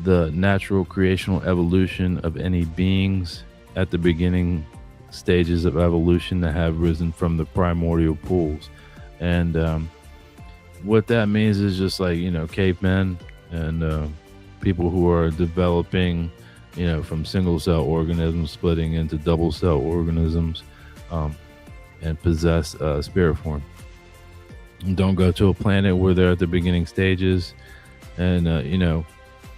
the natural creational evolution of any beings at the beginning stages of evolution that have risen from the primordial pools. And what that means is just like cavemen and people who are developing from single cell organisms splitting into double cell organisms, and possess spirit form. Don't go to a planet where they're at the beginning stages and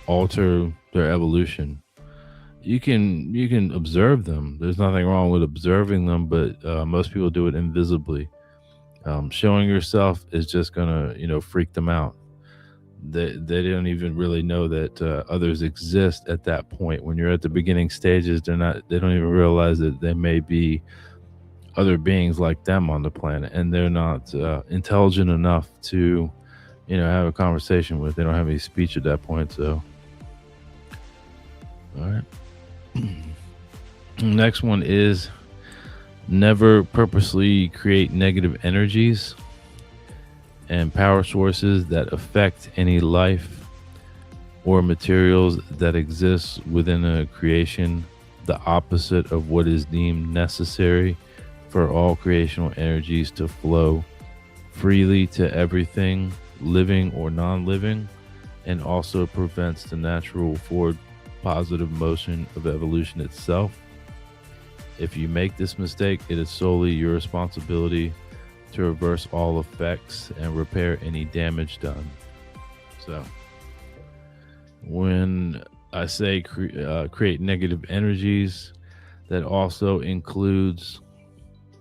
alter their evolution. you can observe them. There's nothing wrong with observing them, but most people do it invisibly. Showing yourself is just gonna freak them out. They don't even really know that others exist at that point. When you're at the beginning stages, they don't even realize that there may be other beings like them on the planet, and they're not intelligent enough to have a conversation with. They don't have any speech at that point. So, all right. Next one is never purposely create negative energies and power sources that affect any life or materials that exists within a creation, the opposite of what is deemed necessary for all creational energies to flow freely to everything living or non-living, and also prevents the natural forward positive motion of evolution itself. If you make this mistake, it is solely your responsibility to reverse all effects and repair any damage done. So, when I say create negative energies, that also includes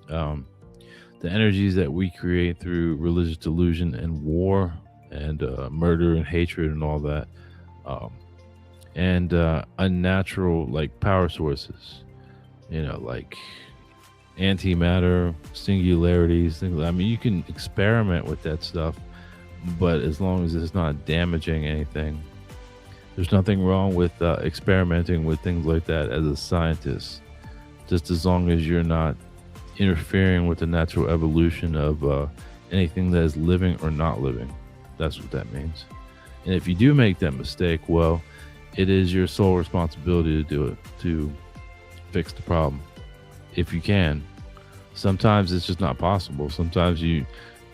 the energies that we create through religious delusion and war and murder and hatred and all that, and unnatural like power sources, like antimatter, singularities, things. I mean, you can experiment with that stuff, but as long as it's not damaging anything, there's nothing wrong with experimenting with things like that as a scientist, just as long as you're not interfering with the natural evolution of anything that is living or not living. That's what that means. And if you do make that mistake, well, it is your sole responsibility to do it, to fix the problem, if you can. Sometimes it's just not possible. Sometimes you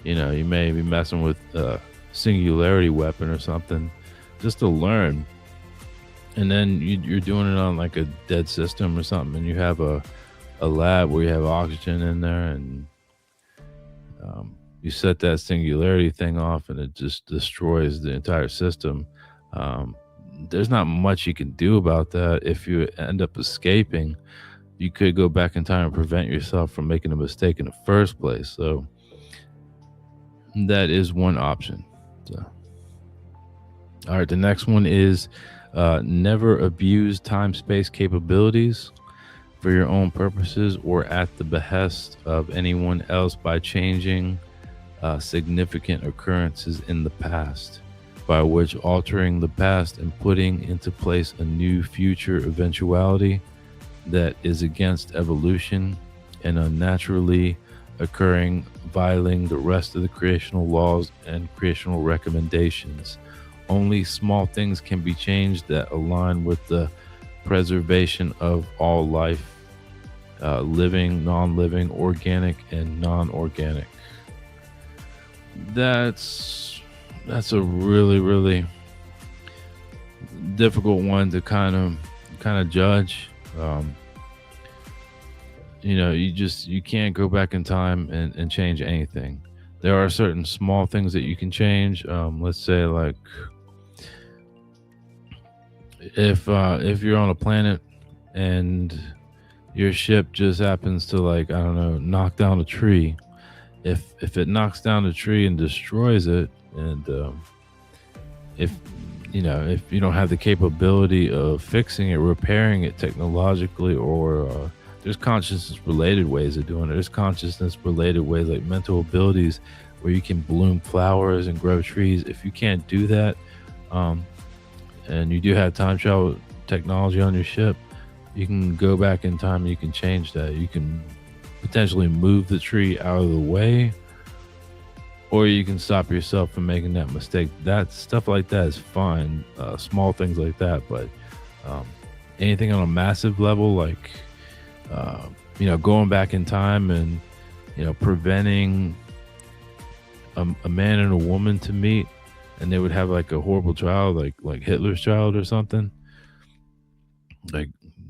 may be messing with a singularity weapon or something just to learn, and then you're doing it on like a dead system or something, and you have a lab where you have oxygen in there, and you set that singularity thing off and it just destroys the entire system. There's not much you can do about that. If you end up escaping, you could go back in time and prevent yourself from making a mistake in the first place. So that is one option. So, all right, the next one is never abuse time-space capabilities for your own purposes or at the behest of anyone else by changing significant occurrences in the past, by which altering the past and putting into place a new future eventuality that is against evolution and unnaturally occurring, violating the rest of the creational laws and creational recommendations. Only small things can be changed that align with the preservation of all life, living, non-living, organic, and non-organic. That's a really, really difficult one to kind of judge. You can't go back in time and change anything. There are certain small things that you can change. Let's say, like, if you're on a planet and your ship just happens to, like, I don't know, knock down a tree. If it knocks down a tree and destroys it, and if you don't have the capability of fixing it, repairing it technologically, or there's consciousness related ways of doing it. There's consciousness related ways, like mental abilities, where you can bloom flowers and grow trees. If you can't do that, and you do have time travel technology on your ship, you can go back in time and you can change that. You can potentially move the tree out of the way, or you can stop yourself from making that mistake. That stuff like that is fine, small things like that. But anything on a massive level, like going back in time and preventing a man and a woman to meet, and they would have like a horrible child, like Hitler's child or something, like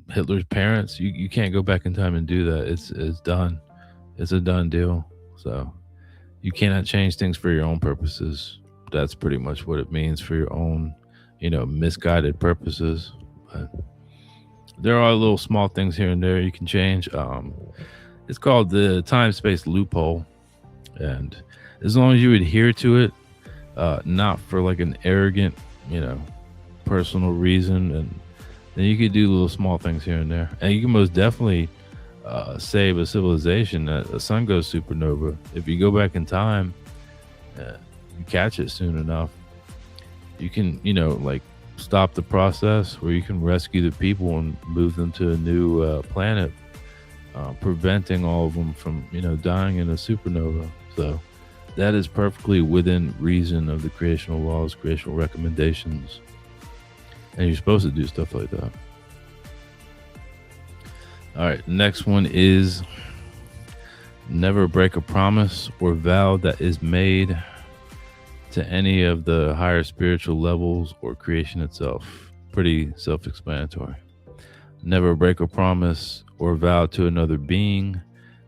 Hitler's parents. You can't go back in time and do that. It's done. It's a done deal. So you cannot change things for your own purposes. That's pretty much what it means, for your own misguided purposes. But There are little small things here and there you can change. It's called the time space loophole, and as long as you adhere to it, not for like an arrogant, you know, personal reason, and then you could do little small things here and there, and you can most definitely save a civilization. A sun goes supernova. If you go back in time, you catch it soon enough, you can, you know, like stop the process, where you can rescue the people and move them to a new planet, preventing all of them from, you know, dying in a supernova. So that is perfectly within reason of the creational laws, creational recommendations, and you're supposed to do stuff like that. All right, next one is never break a promise or vow that is made to any of the higher spiritual levels or creation itself. Pretty self-explanatory. Never break a promise or vow to another being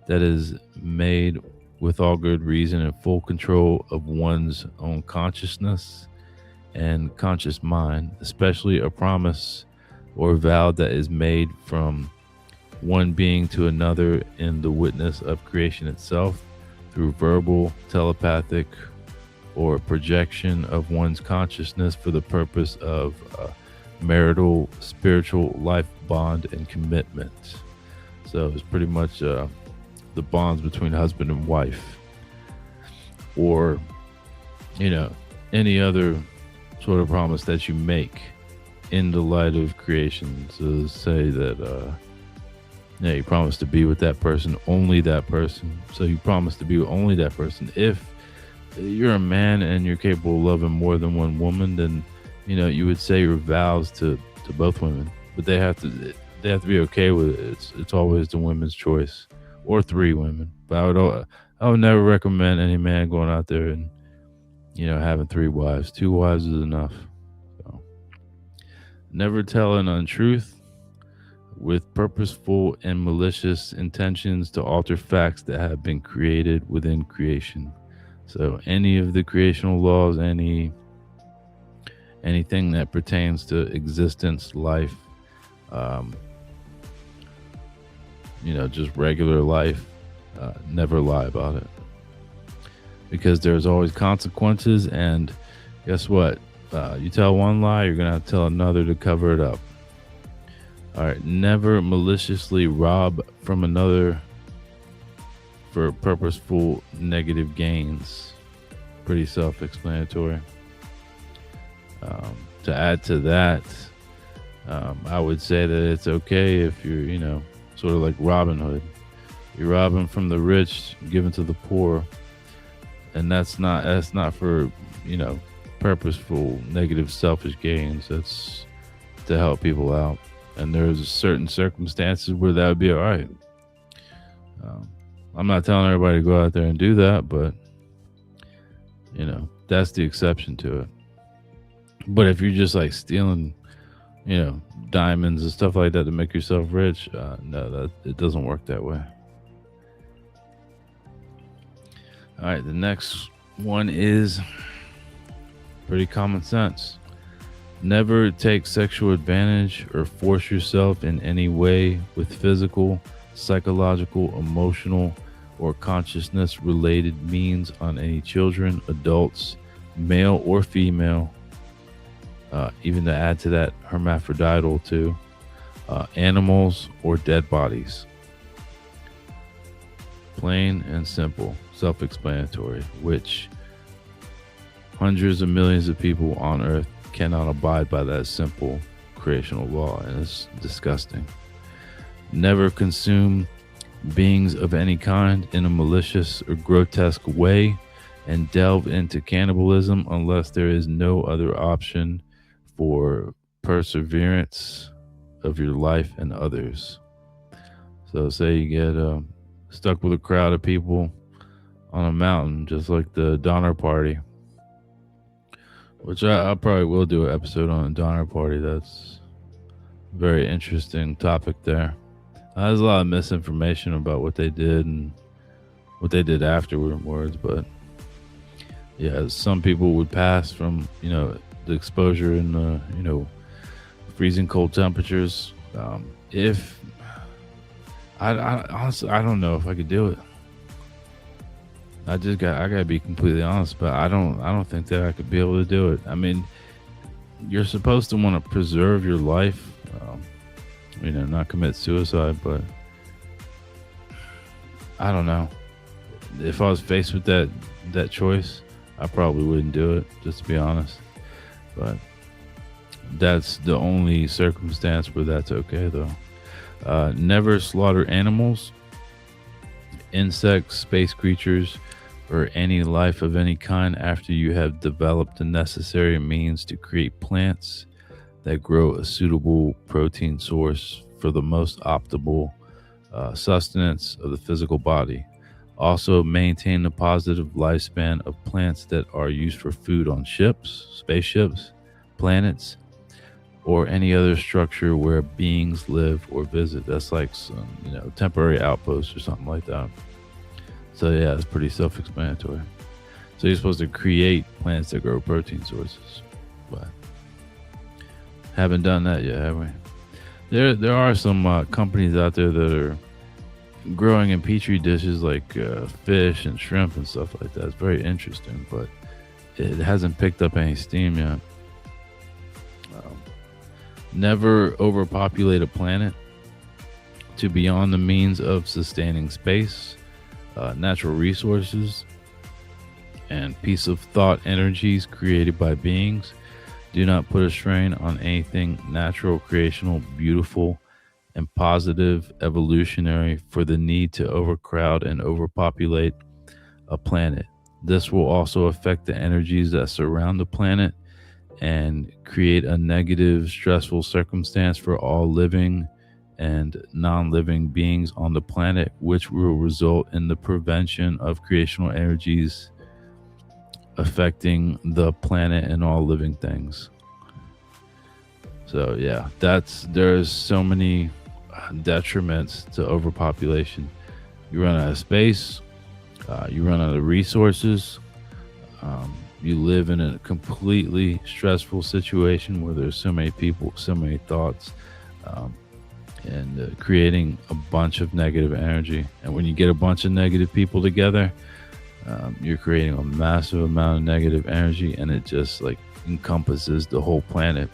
that is made with all good reason and full control of one's own consciousness and conscious mind, especially a promise or vow that is made from one being to another in the witness of creation itself through verbal, telepathic, or projection of one's consciousness for the purpose of marital, spiritual life bond and commitment. So it's pretty much the bonds between husband and wife, or, you know, any other sort of promise that you make in the light of creation. So say that yeah, you promise to be with that person, only that person. So you promise to be with only that person. If you're a man and you're capable of loving more than one woman, then, you know, you would say your vows to both women, but they have to be okay with it. It's always the women's choice, or 3 women. But I would never recommend any man going out there and, you know, having 3 wives. 2 wives is enough. So never tell an untruth with purposeful and malicious intentions to alter facts that have been created within creation. So any of the creational laws, anything that pertains to existence, life, you know, just regular life, never lie about it, because there's always consequences. And guess what? You tell one lie, you're gonna have to tell another to cover it up. All right, never maliciously rob from another for purposeful negative gains. Pretty self-explanatory. To add to that, I would say that it's okay if you're, you know, sort of like Robin Hood. You're robbing from the rich, giving to the poor, and that's not for, you know, purposeful negative selfish gains. That's to help people out. And there's certain circumstances where that would be all right. I'm not telling everybody to go out there and do that, but, you know, that's the exception to it. But if you're just like stealing, you know, diamonds and stuff like that to make yourself rich, no, it doesn't work that way. All right, the next one is pretty common sense. Never take sexual advantage or force yourself in any way with physical, psychological, emotional, or consciousness related means on any children, adults, male or female, even to add to that, hermaphrodital too, animals or dead bodies. Plain and simple, self-explanatory, which hundreds of millions of people on earth cannot abide by that simple creational law, and it's disgusting. Never consume beings of any kind in a malicious or grotesque way, and delve into cannibalism unless there is no other option for perseverance of your life and others. So say you get stuck with a crowd of people on a mountain, just like the Donner Party, which I probably will do an episode on the Donner Party. That's a very interesting topic there. There's a lot of misinformation about what they did and what they did afterwards, but yeah, some people would pass from, you know, the exposure in, you know, freezing cold temperatures If I honestly, I don't know if I could do it. I gotta be completely honest, but I don't think that I could be able to do it. I mean, you're supposed to want to preserve your life, not commit suicide, but I don't know. If I was faced with that choice, I probably wouldn't do it, just to be honest. But that's the only circumstance where that's okay, though. Never slaughter animals, insects, space creatures, or any life of any kind after you have developed the necessary means to create plants that grow a suitable protein source for the most optimal sustenance of the physical body. Also, maintain the positive lifespan of plants that are used for food on ships, spaceships, planets, or any other structure where beings live or visit. That's like some, temporary outposts or something like that. So yeah, it's pretty self-explanatory. So you're supposed to create plants that grow protein sources, but haven't done that yet, have we? There are some companies out there that are growing in petri dishes like fish and shrimp and stuff like that. It's very interesting, but it hasn't picked up any steam yet. Never overpopulate a planet to beyond the means of sustaining space, natural resources, and piece of thought energies created by beings. Do not put a strain on anything natural, creational, beautiful, and positive, evolutionary for the need to overcrowd and overpopulate a planet. This will also affect the energies that surround the planet and create a negative, stressful circumstance for all living and non-living beings on the planet, which will result in the prevention of creational energies affecting the planet and all living things. So yeah, there's so many detriments to overpopulation. You run out of space, you run out of resources, you live in a completely stressful situation where there's so many people, so many thoughts, and creating a bunch of negative energy. And when you get a bunch of negative people together, you're creating a massive amount of negative energy, and it just like encompasses the whole planet.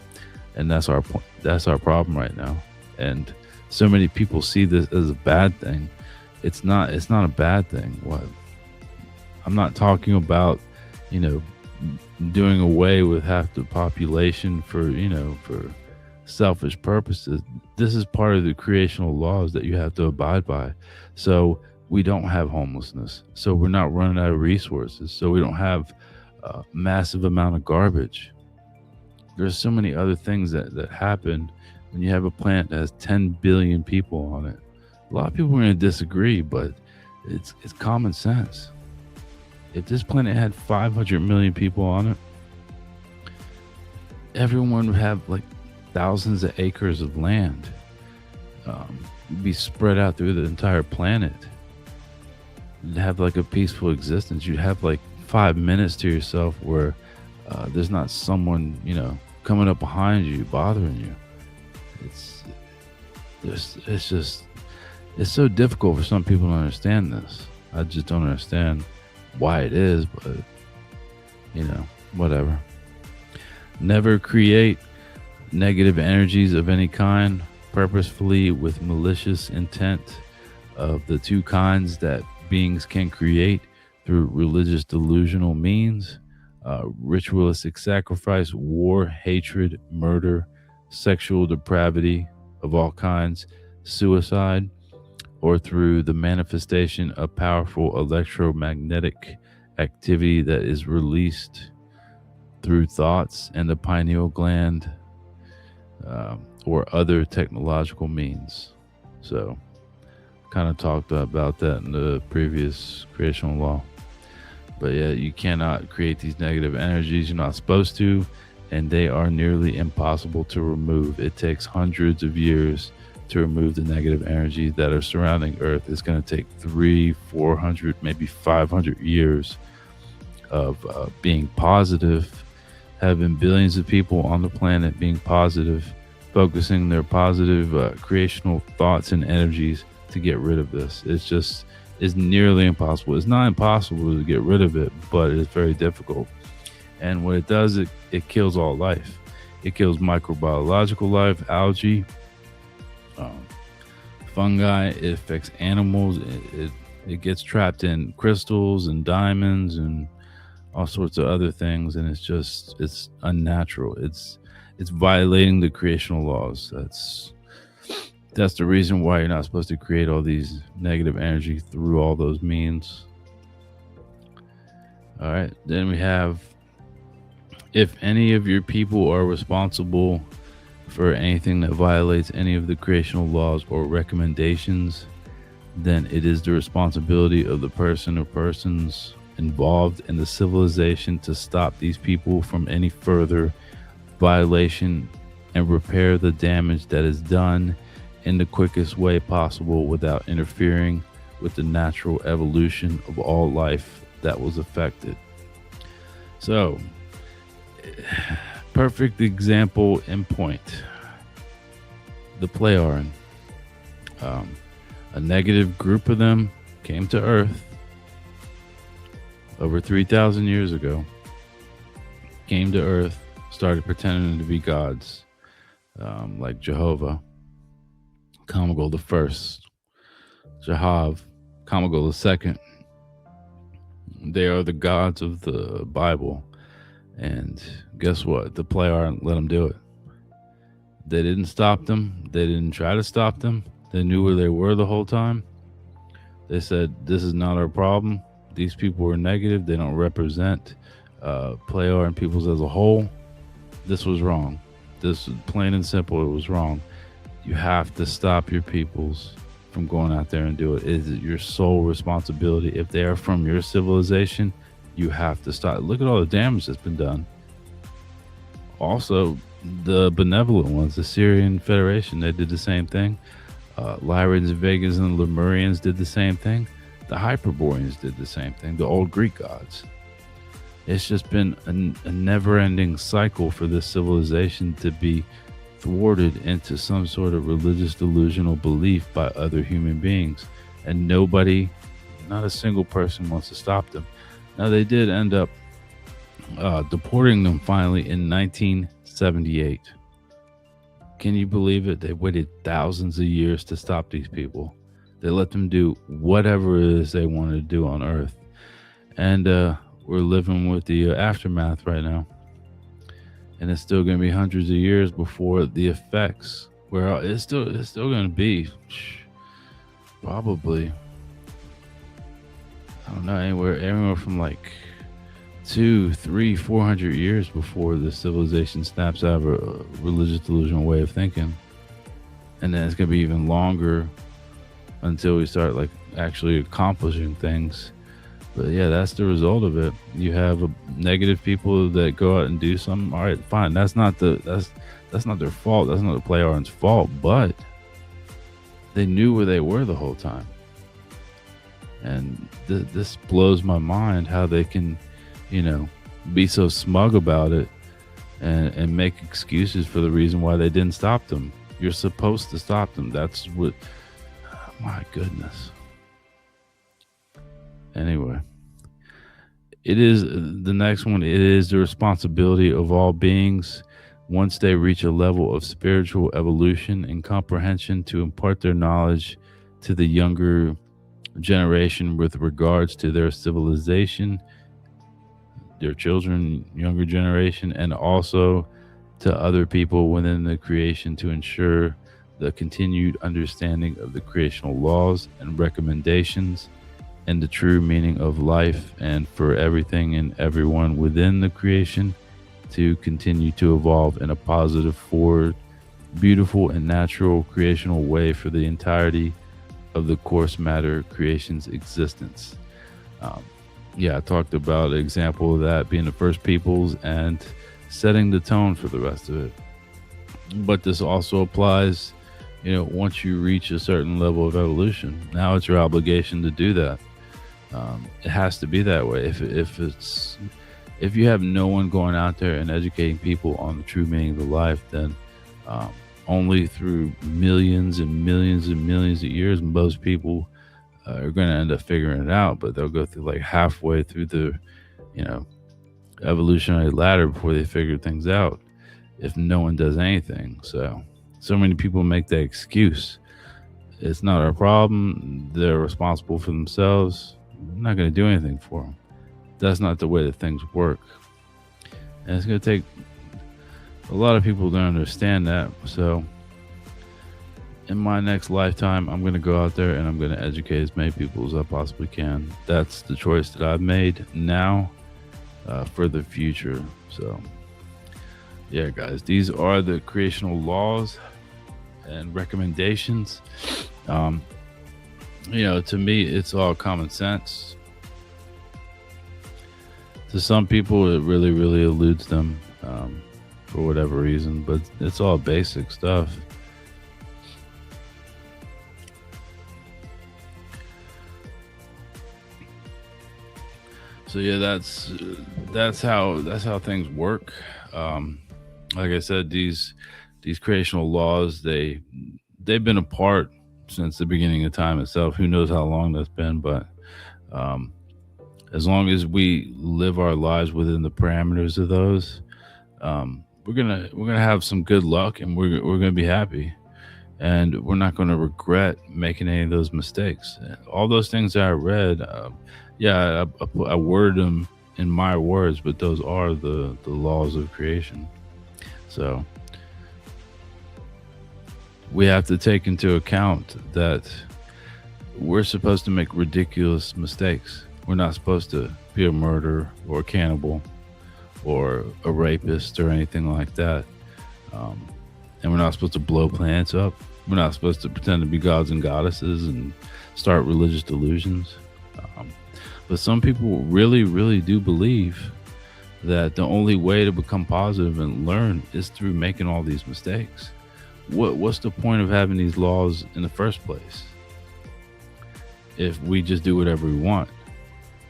And that's our point. That's our problem right now. And so many people see this as a bad thing. It's not a bad thing. What? I'm not talking about, doing away with half the population for selfish purposes. This is part of the creational laws that you have to abide by. So we don't have homelessness. So we're not running out of resources. So we don't have a massive amount of garbage. There's so many other things that happen when you have a planet that has 10 billion people on it. A lot of people are going to disagree, but it's common sense. If this planet had 500 million people on it, everyone would have like thousands of acres of land. Be spread out through the entire planet. You'd have like a peaceful existence. You'd have like 5 minutes to yourself where there's not someone, coming up behind you, bothering you. It's so difficult for some people to understand this. I just don't understand why it is, but whatever. Never create negative energies of any kind purposefully with malicious intent of the two kinds that beings can create through religious delusional means, ritualistic sacrifice, war, hatred, murder, sexual depravity of all kinds, suicide, or through the manifestation of powerful electromagnetic activity that is released through thoughts and the pineal gland, or other technological means. So kind of talked about that in the previous creational law. But yeah, you cannot create these negative energies. You're not supposed to, and they are nearly impossible to remove. It takes hundreds of years to remove the negative energy that are surrounding Earth. It's going to take 300, 400, maybe 500 years of being positive, having billions of people on the planet being positive, focusing their positive creational thoughts and energies to get rid of this. It's nearly impossible. It's not impossible to get rid of it, but it's very difficult. And what it does, it kills all life. It kills microbiological life, algae, fungi. It affects animals. It gets trapped in crystals and diamonds and all sorts of other things, and it's unnatural. It's violating the creational laws. That's the reason why you're not supposed to create all these negative energy through all those means. All right, then we have, if any of your people are responsible for anything that violates any of the creational laws or recommendations, then it is the responsibility of the person or persons involved in the civilization to stop these people from any further violation and repair the damage that is done in the quickest way possible without interfering with the natural evolution of all life that was affected. So, perfect example in point. The Plejaren. A negative group of them came to Earth over 3,000 years ago. Came to Earth, started pretending to be gods, like Jehovah, Kamagol the First, Jahav, Kamagol the Second. They are the gods of the Bible, and guess what? The Plejaren let them do it. They didn't stop them. They didn't try to stop them. They knew where they were the whole time. They said, "This is not our problem. These people are negative. They don't represent Plejaren peoples as a whole. This was wrong. This, plain and simple, it was wrong. You have to stop your peoples from going out there and do it. It is your sole responsibility. If they are from your civilization, you have to stop. Look at all the damage that's been done. Also, the benevolent ones, the Syrian Federation, they did the same thing. Lyrians, Vegas, and Lemurians did the same thing. The Hyperboreans did the same thing. The old Greek gods. It's just been a never-ending cycle for this civilization to be thwarted into some sort of religious delusional belief by other human beings, and nobody, not a single person, wants to stop them. Now, they did end up deporting them finally in 1978. Can you believe it? They waited thousands of years to stop these people. They let them do whatever it is they wanted to do on Earth, and we're living with the aftermath right now. And it's still going to be hundreds of years before the effects. Where it's still going to be probably, I don't know, anywhere from like 200, 300, 400 years before the civilization snaps out of a religious delusional way of thinking. And then it's going to be even longer until we start like actually accomplishing things. But yeah, that's the result of it. You have negative people that go out and do something. All right, fine. That's not their fault. That's not the Plejaren's fault. But they knew where they were the whole time. And this blows my mind how they can, be so smug about it and make excuses for the reason why they didn't stop them. You're supposed to stop them. That's what. Oh, my goodness. Anyway, it is the next one. It is the responsibility of all beings, once they reach a level of spiritual evolution and comprehension, to impart their knowledge to the younger generation with regards to their civilization, their children, younger generation, and also to other people within the creation, to ensure the continued understanding of the creational laws and recommendations and the true meaning of life, and for everything and everyone within the creation to continue to evolve in a positive, forward, beautiful, and natural creational way for the entirety of the coarse matter creation's existence. I talked about an example of that being the first peoples and setting the tone for the rest of it. But this also applies, once you reach a certain level of evolution, now it's your obligation to do that. It has to be that way. If you have no one going out there and educating people on the true meaning of life, then only through millions and millions and millions of years. Most people are going to end up figuring it out, but they'll go through like halfway through the, you know, evolutionary ladder before they figure things out if no one does anything. So many people make that excuse. It's not our problem. They're responsible for themselves. I'm not going to do anything for them. That's not the way that things work. And it's going to take a lot of people to understand that. So in my next lifetime, I'm going to go out there and I'm going to educate as many people as I possibly can. That's the choice that I've made now for the future. So yeah, guys, these are the creational laws and recommendations. You know, to me, it's all common sense. To some people, it really, really eludes them for whatever reason, but it's all basic stuff. So yeah, that's how things work. Like I said, these creational laws, they've been apart since the beginning of time itself. Who knows how long that's been, but as long as we live our lives within the parameters of those, we're gonna have some good luck, and we're gonna be happy, and we're not gonna regret making any of those mistakes. All those things that I read, yeah, I worded them in my words, but those are the laws of creation. So we have to take into account that we're supposed to make ridiculous mistakes. We're not supposed to be a murderer or a cannibal or a rapist or anything like that. And we're not supposed to blow planets up. We're not supposed to pretend to be gods and goddesses and start religious delusions. But some people really, really do believe that the only way to become positive and learn is through making all these mistakes. What's the point of having these laws in the first place if we just do whatever we want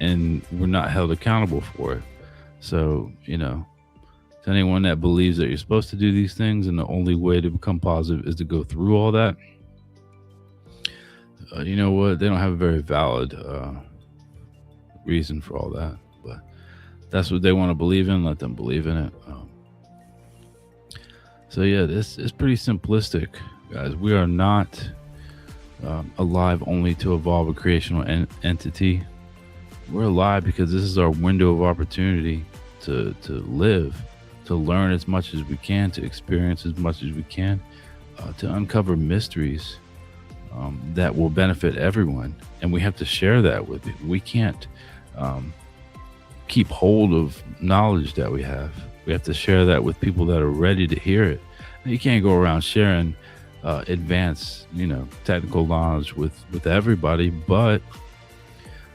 and we're not held accountable for it? So, you know, to anyone that believes that you're supposed to do these things and the only way to become positive is to go through all that, you know what? They don't have a very valid reason for all that. But that's what they want to believe in. Let them believe in it. So yeah, this is pretty simplistic, guys. We are not alive only to evolve a creational entity. We're alive because this is our window of opportunity to live, to learn as much as we can, to experience as much as we can, to uncover mysteries that will benefit everyone. And we have to share that with people. We can't keep hold of knowledge that we have. We have to share that with people that are ready to hear it. And you can't go around sharing advanced, technical knowledge with everybody, but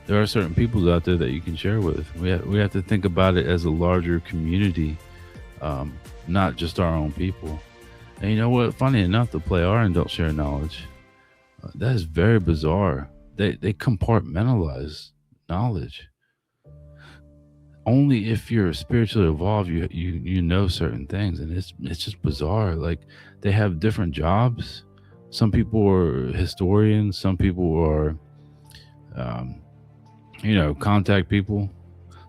there are certain people out there that you can share with. We have to think about it as a larger community, not just our own people. And you know what? Funny enough, the Plejaren don't share knowledge. That is very bizarre. They compartmentalize knowledge. Only if you're spiritually evolved, you know certain things, and it's just bizarre. Like, they have different jobs. Some people are historians. Some people are, contact people.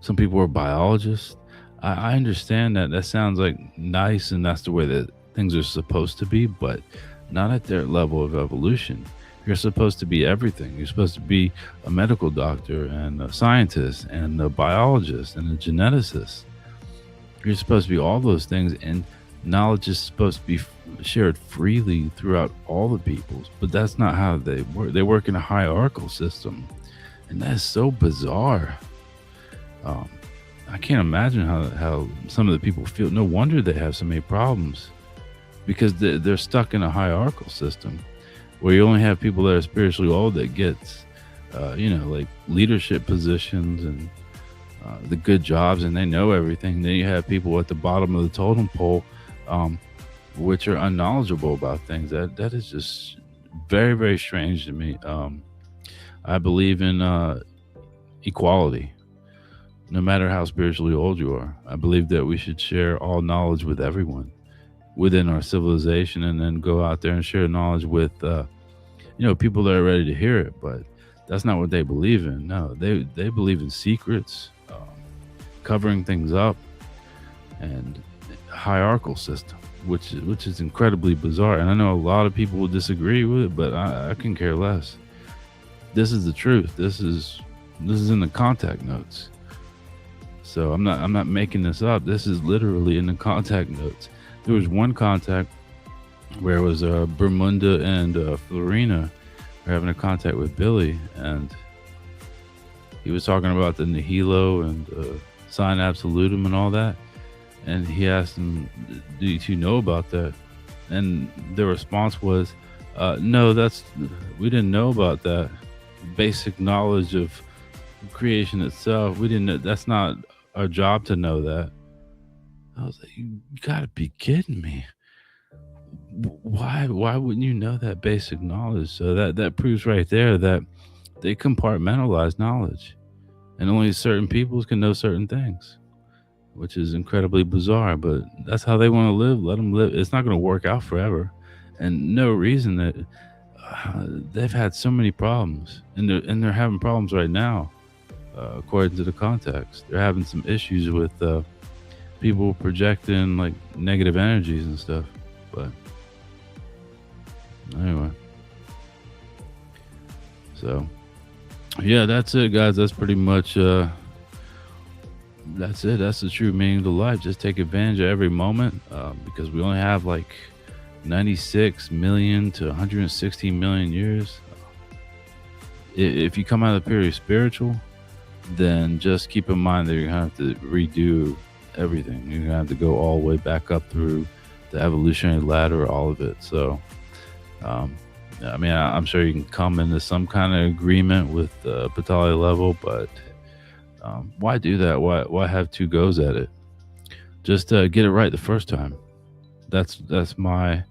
Some people are biologists. I understand that. That sounds like nice, and that's the way that things are supposed to be, but not at their level of evolution. You're supposed to be everything. You're supposed to be a medical doctor and a scientist and a biologist and a geneticist. You're supposed to be all those things, and knowledge is supposed to be shared freely throughout all the peoples. But that's not how they work. They work in a hierarchical system, and that is so bizarre. I can't imagine how some of the people feel. No wonder they have so many problems, because they're stuck in a hierarchical system where you only have people that are spiritually old that get, like leadership positions and the good jobs, and they know everything. Then you have people at the bottom of the totem pole, which are unknowledgeable about things. That is just very, very strange to me. I believe in equality, no matter how spiritually old you are. I believe that we should share all knowledge with everyone, within our civilization, and then go out there and share knowledge with people that are ready to hear it. But that's not what they believe in. No, they believe in secrets, covering things up, and hierarchical system, which is incredibly bizarre. And I know a lot of people will disagree with it, but I can care less. This is the truth. This is in the contact notes. So I'm not making this up. This is literally in the contact notes. There was one contact where it was Bermuda and Florina were having a contact with Billy, and he was talking about the nihilo and sign absolutum and all that. And he asked him, "Do you know about that?" And the response was, "No, we didn't know about that. Basic knowledge of creation itself. We didn't know. That's not our job to know that." I was like, "You gotta be kidding me! Why wouldn't you know that basic knowledge?" So that proves right there that they compartmentalize knowledge, and only certain peoples can know certain things, which is incredibly bizarre. But that's how they want to live. Let them live. It's not going to work out forever, and no reason that they've had so many problems, and they're having problems right now. According to the context, they're having some issues with people projecting like negative energies and stuff. But anyway, so yeah, that's it, guys. That's pretty much that's it. That's the true meaning of the life. Just take advantage of every moment, because we only have like 96 million to 116 million years. If you come out of the period spiritual, then just keep in mind that you're gonna have to redo everything. You're gonna have to go all the way back up through the evolutionary ladder, all of it. So I mean, I'm sure you can come into some kind of agreement with Patali level, but why do that? Why have two goes at it? Just get it right the first time. That's my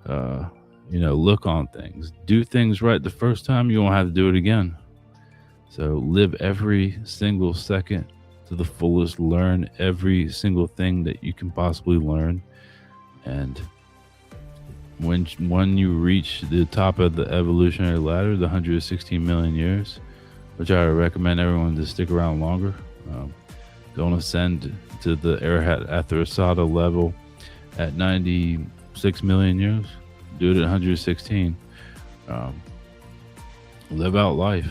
look on things. Do things right the first time, you won't have to do it again. So live every single second to the fullest. Learn every single thing that you can possibly learn, and when you reach the top of the evolutionary ladder, the 116 million years, which I recommend everyone to stick around longer. Don't ascend to the Arahat Atharasata level at 96 million years. Do it at 116. Live out life.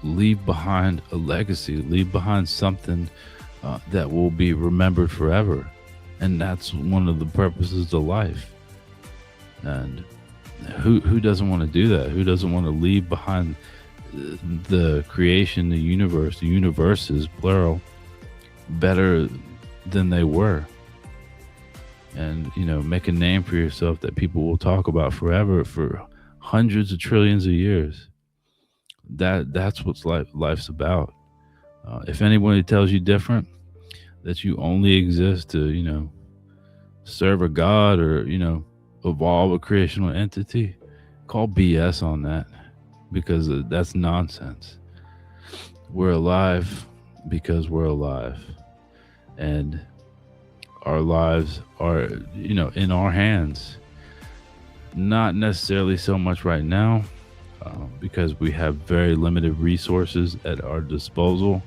Leave behind a legacy. Leave behind something that will be remembered forever. And that's one of the purposes of life. And who doesn't want to do that? Who doesn't want to leave behind the creation, the universes, plural, better than they were? And, make a name for yourself that people will talk about forever, for hundreds of trillions of years. That's what life's about. If anybody tells you different, that you only exist to, serve a god or, evolve a creational entity, call BS on that, because that's nonsense. We're alive because we're alive, and our lives are, in our hands. Not necessarily so much right now, because we have very limited resources at our disposal.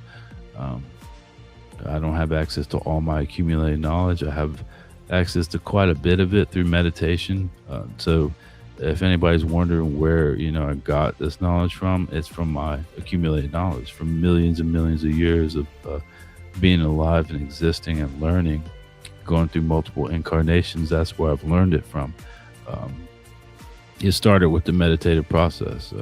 I don't have access to all my accumulated knowledge. I have access to quite a bit of it through meditation. So if anybody's wondering where, I got this knowledge from, it's from my accumulated knowledge from millions and millions of years of being alive and existing and learning, going through multiple incarnations. That's where I've learned it from. It started with the meditative process,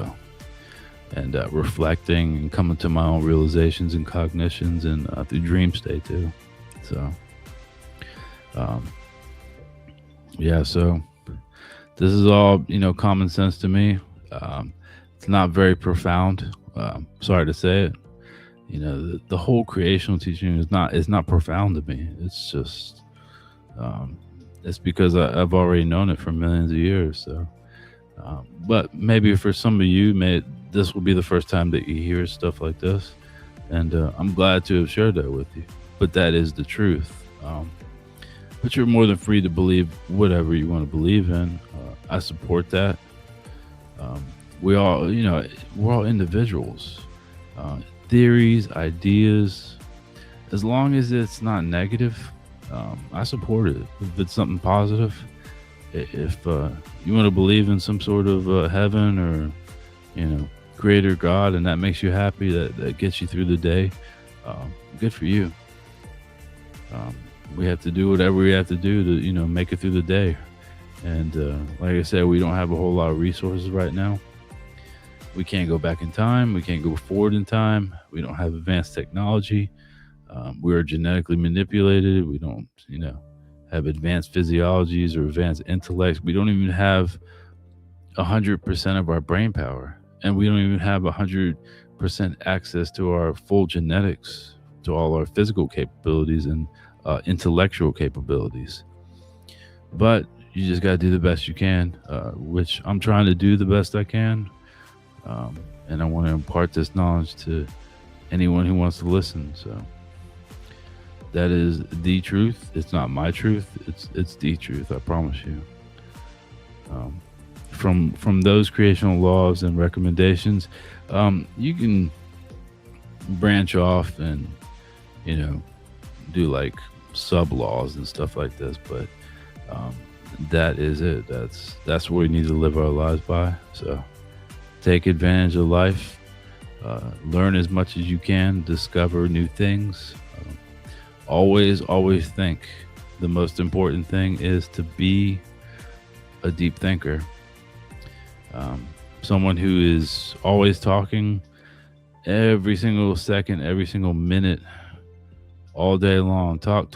and reflecting and coming to my own realizations and cognitions, and through dream state too. So so this is all, common sense to me. It's not very profound. Sorry to say it. The whole creational teaching is not profound to me. It's just it's because I've already known it for millions of years. So but maybe for some of you, this will be the first time that you hear stuff like this, and I'm glad to have shared that with you. But that is the truth. but you're more than free to believe whatever you want to believe in. I support that. Um, we all, we're all individuals. Uh, Theories, ideas, as long as it's not negative, I support it. If it's something positive, if you want to believe in some sort of heaven or, creator God, and that makes you happy, that gets you through the day, good for you. Um, we have to do whatever we have to do to, make it through the day. And like I said, we don't have a whole lot of resources right now. We can't go back in time. We can't go forward in time. We don't have advanced technology. We are genetically manipulated. We don't, have advanced physiologies or advanced intellects. We don't even have 100% of our brain power, and we don't even have 100% access to our full genetics, to all our physical capabilities and intellectual capabilities. But you just got to do the best you can, which I'm trying to do the best I can. And I want to impart this knowledge to anyone who wants to listen. So that is the truth. It's not my truth. It's the truth. I promise you. From those creational laws and recommendations, you can branch off and do like sub laws and stuff like this, but that is it. That's what we need to live our lives by. So take advantage of life. Learn as much as you can. Discover new things. Always think the most important thing is to be a deep thinker. Someone who is always talking every single second, every single minute, all day long. Talk.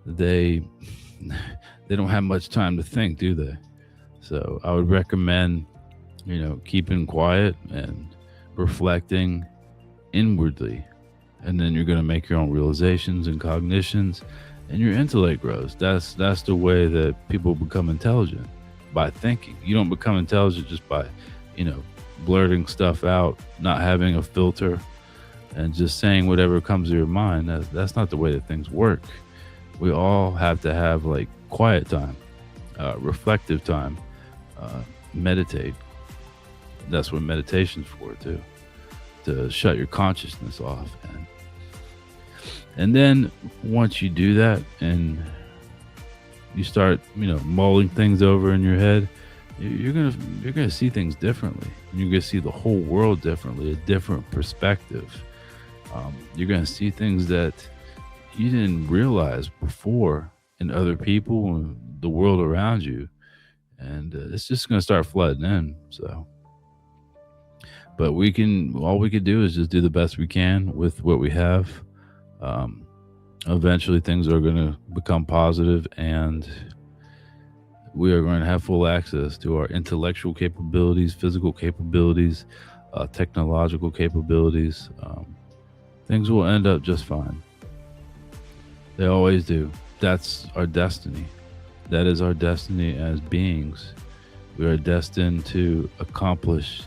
They don't have much time to think, do they? So I would recommend, keeping quiet and reflecting inwardly. And then you're going to make your own realizations and cognitions, and your intellect grows. That's the way that people become intelligent, by thinking. You don't become intelligent just by, blurting stuff out, not having a filter, and just saying whatever comes to your mind. That's not the way that things work. We all have to have like quiet time, reflective time, meditate. That's what meditation's for too, to shut your consciousness off. And then once you do that and you start, mulling things over in your head, you're gonna see things differently. You're gonna see the whole world differently, a different perspective. You're gonna see things that you didn't realize before in other people and the world around you, and it's just gonna start flooding in. So, but all we could do is just do the best we can with what we have. Eventually things are going to become positive, and we are going to have full access to our intellectual capabilities, physical capabilities, technological capabilities. Things will end up just fine. They always do. That's our destiny. That is our destiny as beings. We are destined to accomplish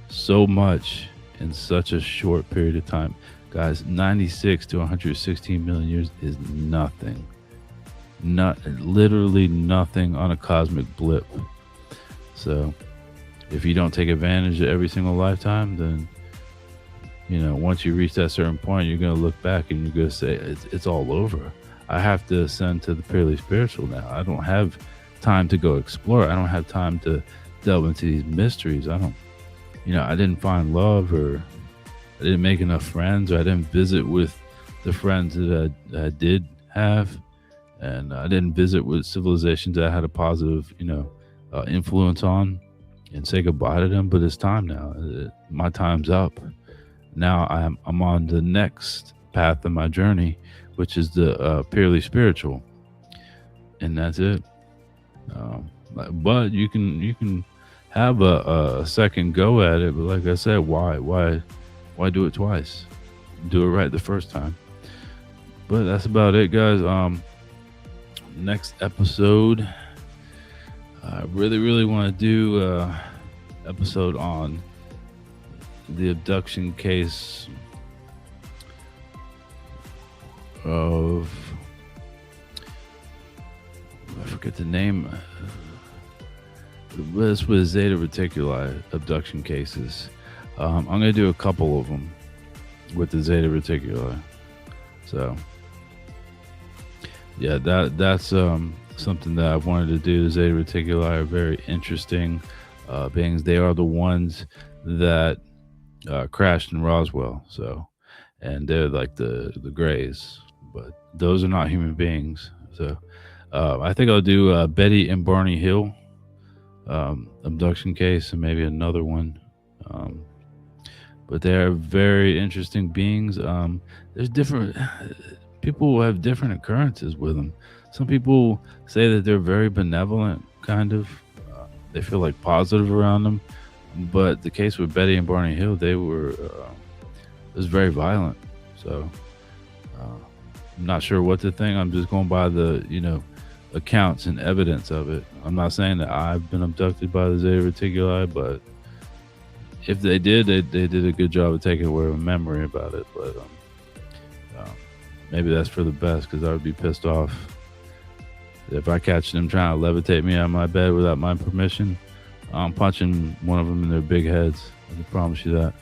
so much in such a short period of time. Guys, 96 to 116 million years is nothing. Literally nothing on a cosmic blip. So if you don't take advantage of every single lifetime, then, once you reach that certain point, you're going to look back and you're going to say, it's all over. I have to ascend to the purely spiritual now. I don't have time to go explore. I don't have time to delve into these mysteries. I didn't find love, or I didn't make enough friends, or I didn't visit with the friends that I did have, and I didn't visit with civilizations that I had a positive, influence on, and say goodbye to them. But it's time now. My time's up. Now I'm on the next path of my journey, which is the purely spiritual, and that's it. But you can have a second go at it. But like I said, why do it twice? Do it right the first time. But that's about it, guys. Next episode, I really want to do episode on the abduction case of forget the name. This was Zeta Reticuli abduction cases. I'm going to do a couple of them with the Zeta Reticuli. So, yeah, that's something that I wanted to do. The Zeta Reticuli are very interesting beings. They are the ones that crashed in Roswell. So, and they're like the Greys, but those are not human beings. So, I think I'll do Betty and Barney Hill abduction case and maybe another one. But they're very interesting beings. There's different people have different occurrences with them. Some people say that they're very benevolent, kind of. They feel like positive around them. But the case with Betty and Barney Hill, they were it was very violent. So I'm not sure what to think. I'm just going by the accounts and evidence of it. I'm not saying that I've been abducted by the Zeta Reticuli, but if they did, they did a good job of taking away a memory about it. But maybe that's for the best, because I would be pissed off if I catch them trying to levitate me out of my bed without my permission. I'm punching one of them in their big heads. I can promise you that.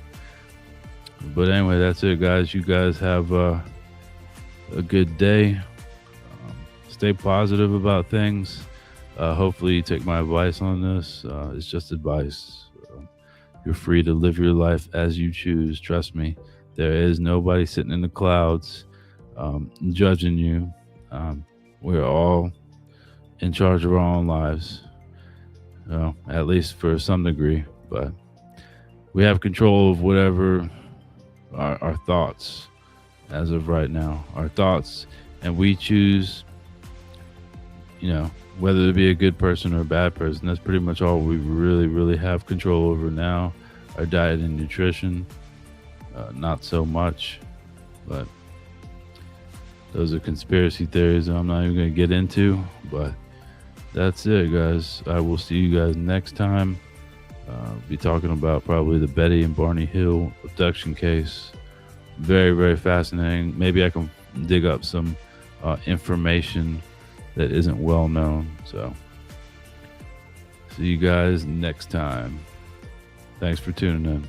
But anyway, that's it, guys. You guys have a good day. Stay positive about things. Hopefully you take my advice on this. It's just advice. You're free to live your life as you choose. Trust me. There is nobody sitting in the clouds judging you. We're all in charge of our own lives. At least for some degree. But we have control of whatever our thoughts as of right now. Our thoughts. And we choose whether to be a good person or a bad person. That's pretty much all we really have control over now. Our diet and nutrition, not so much, but those are conspiracy theories that I'm not even going to get into. But that's it, guys. I will see you guys next time. Be talking about probably the Betty and Barney Hill abduction case. Very fascinating. Maybe I can dig up some information that isn't well known. So see you guys next time. Thanks for tuning in.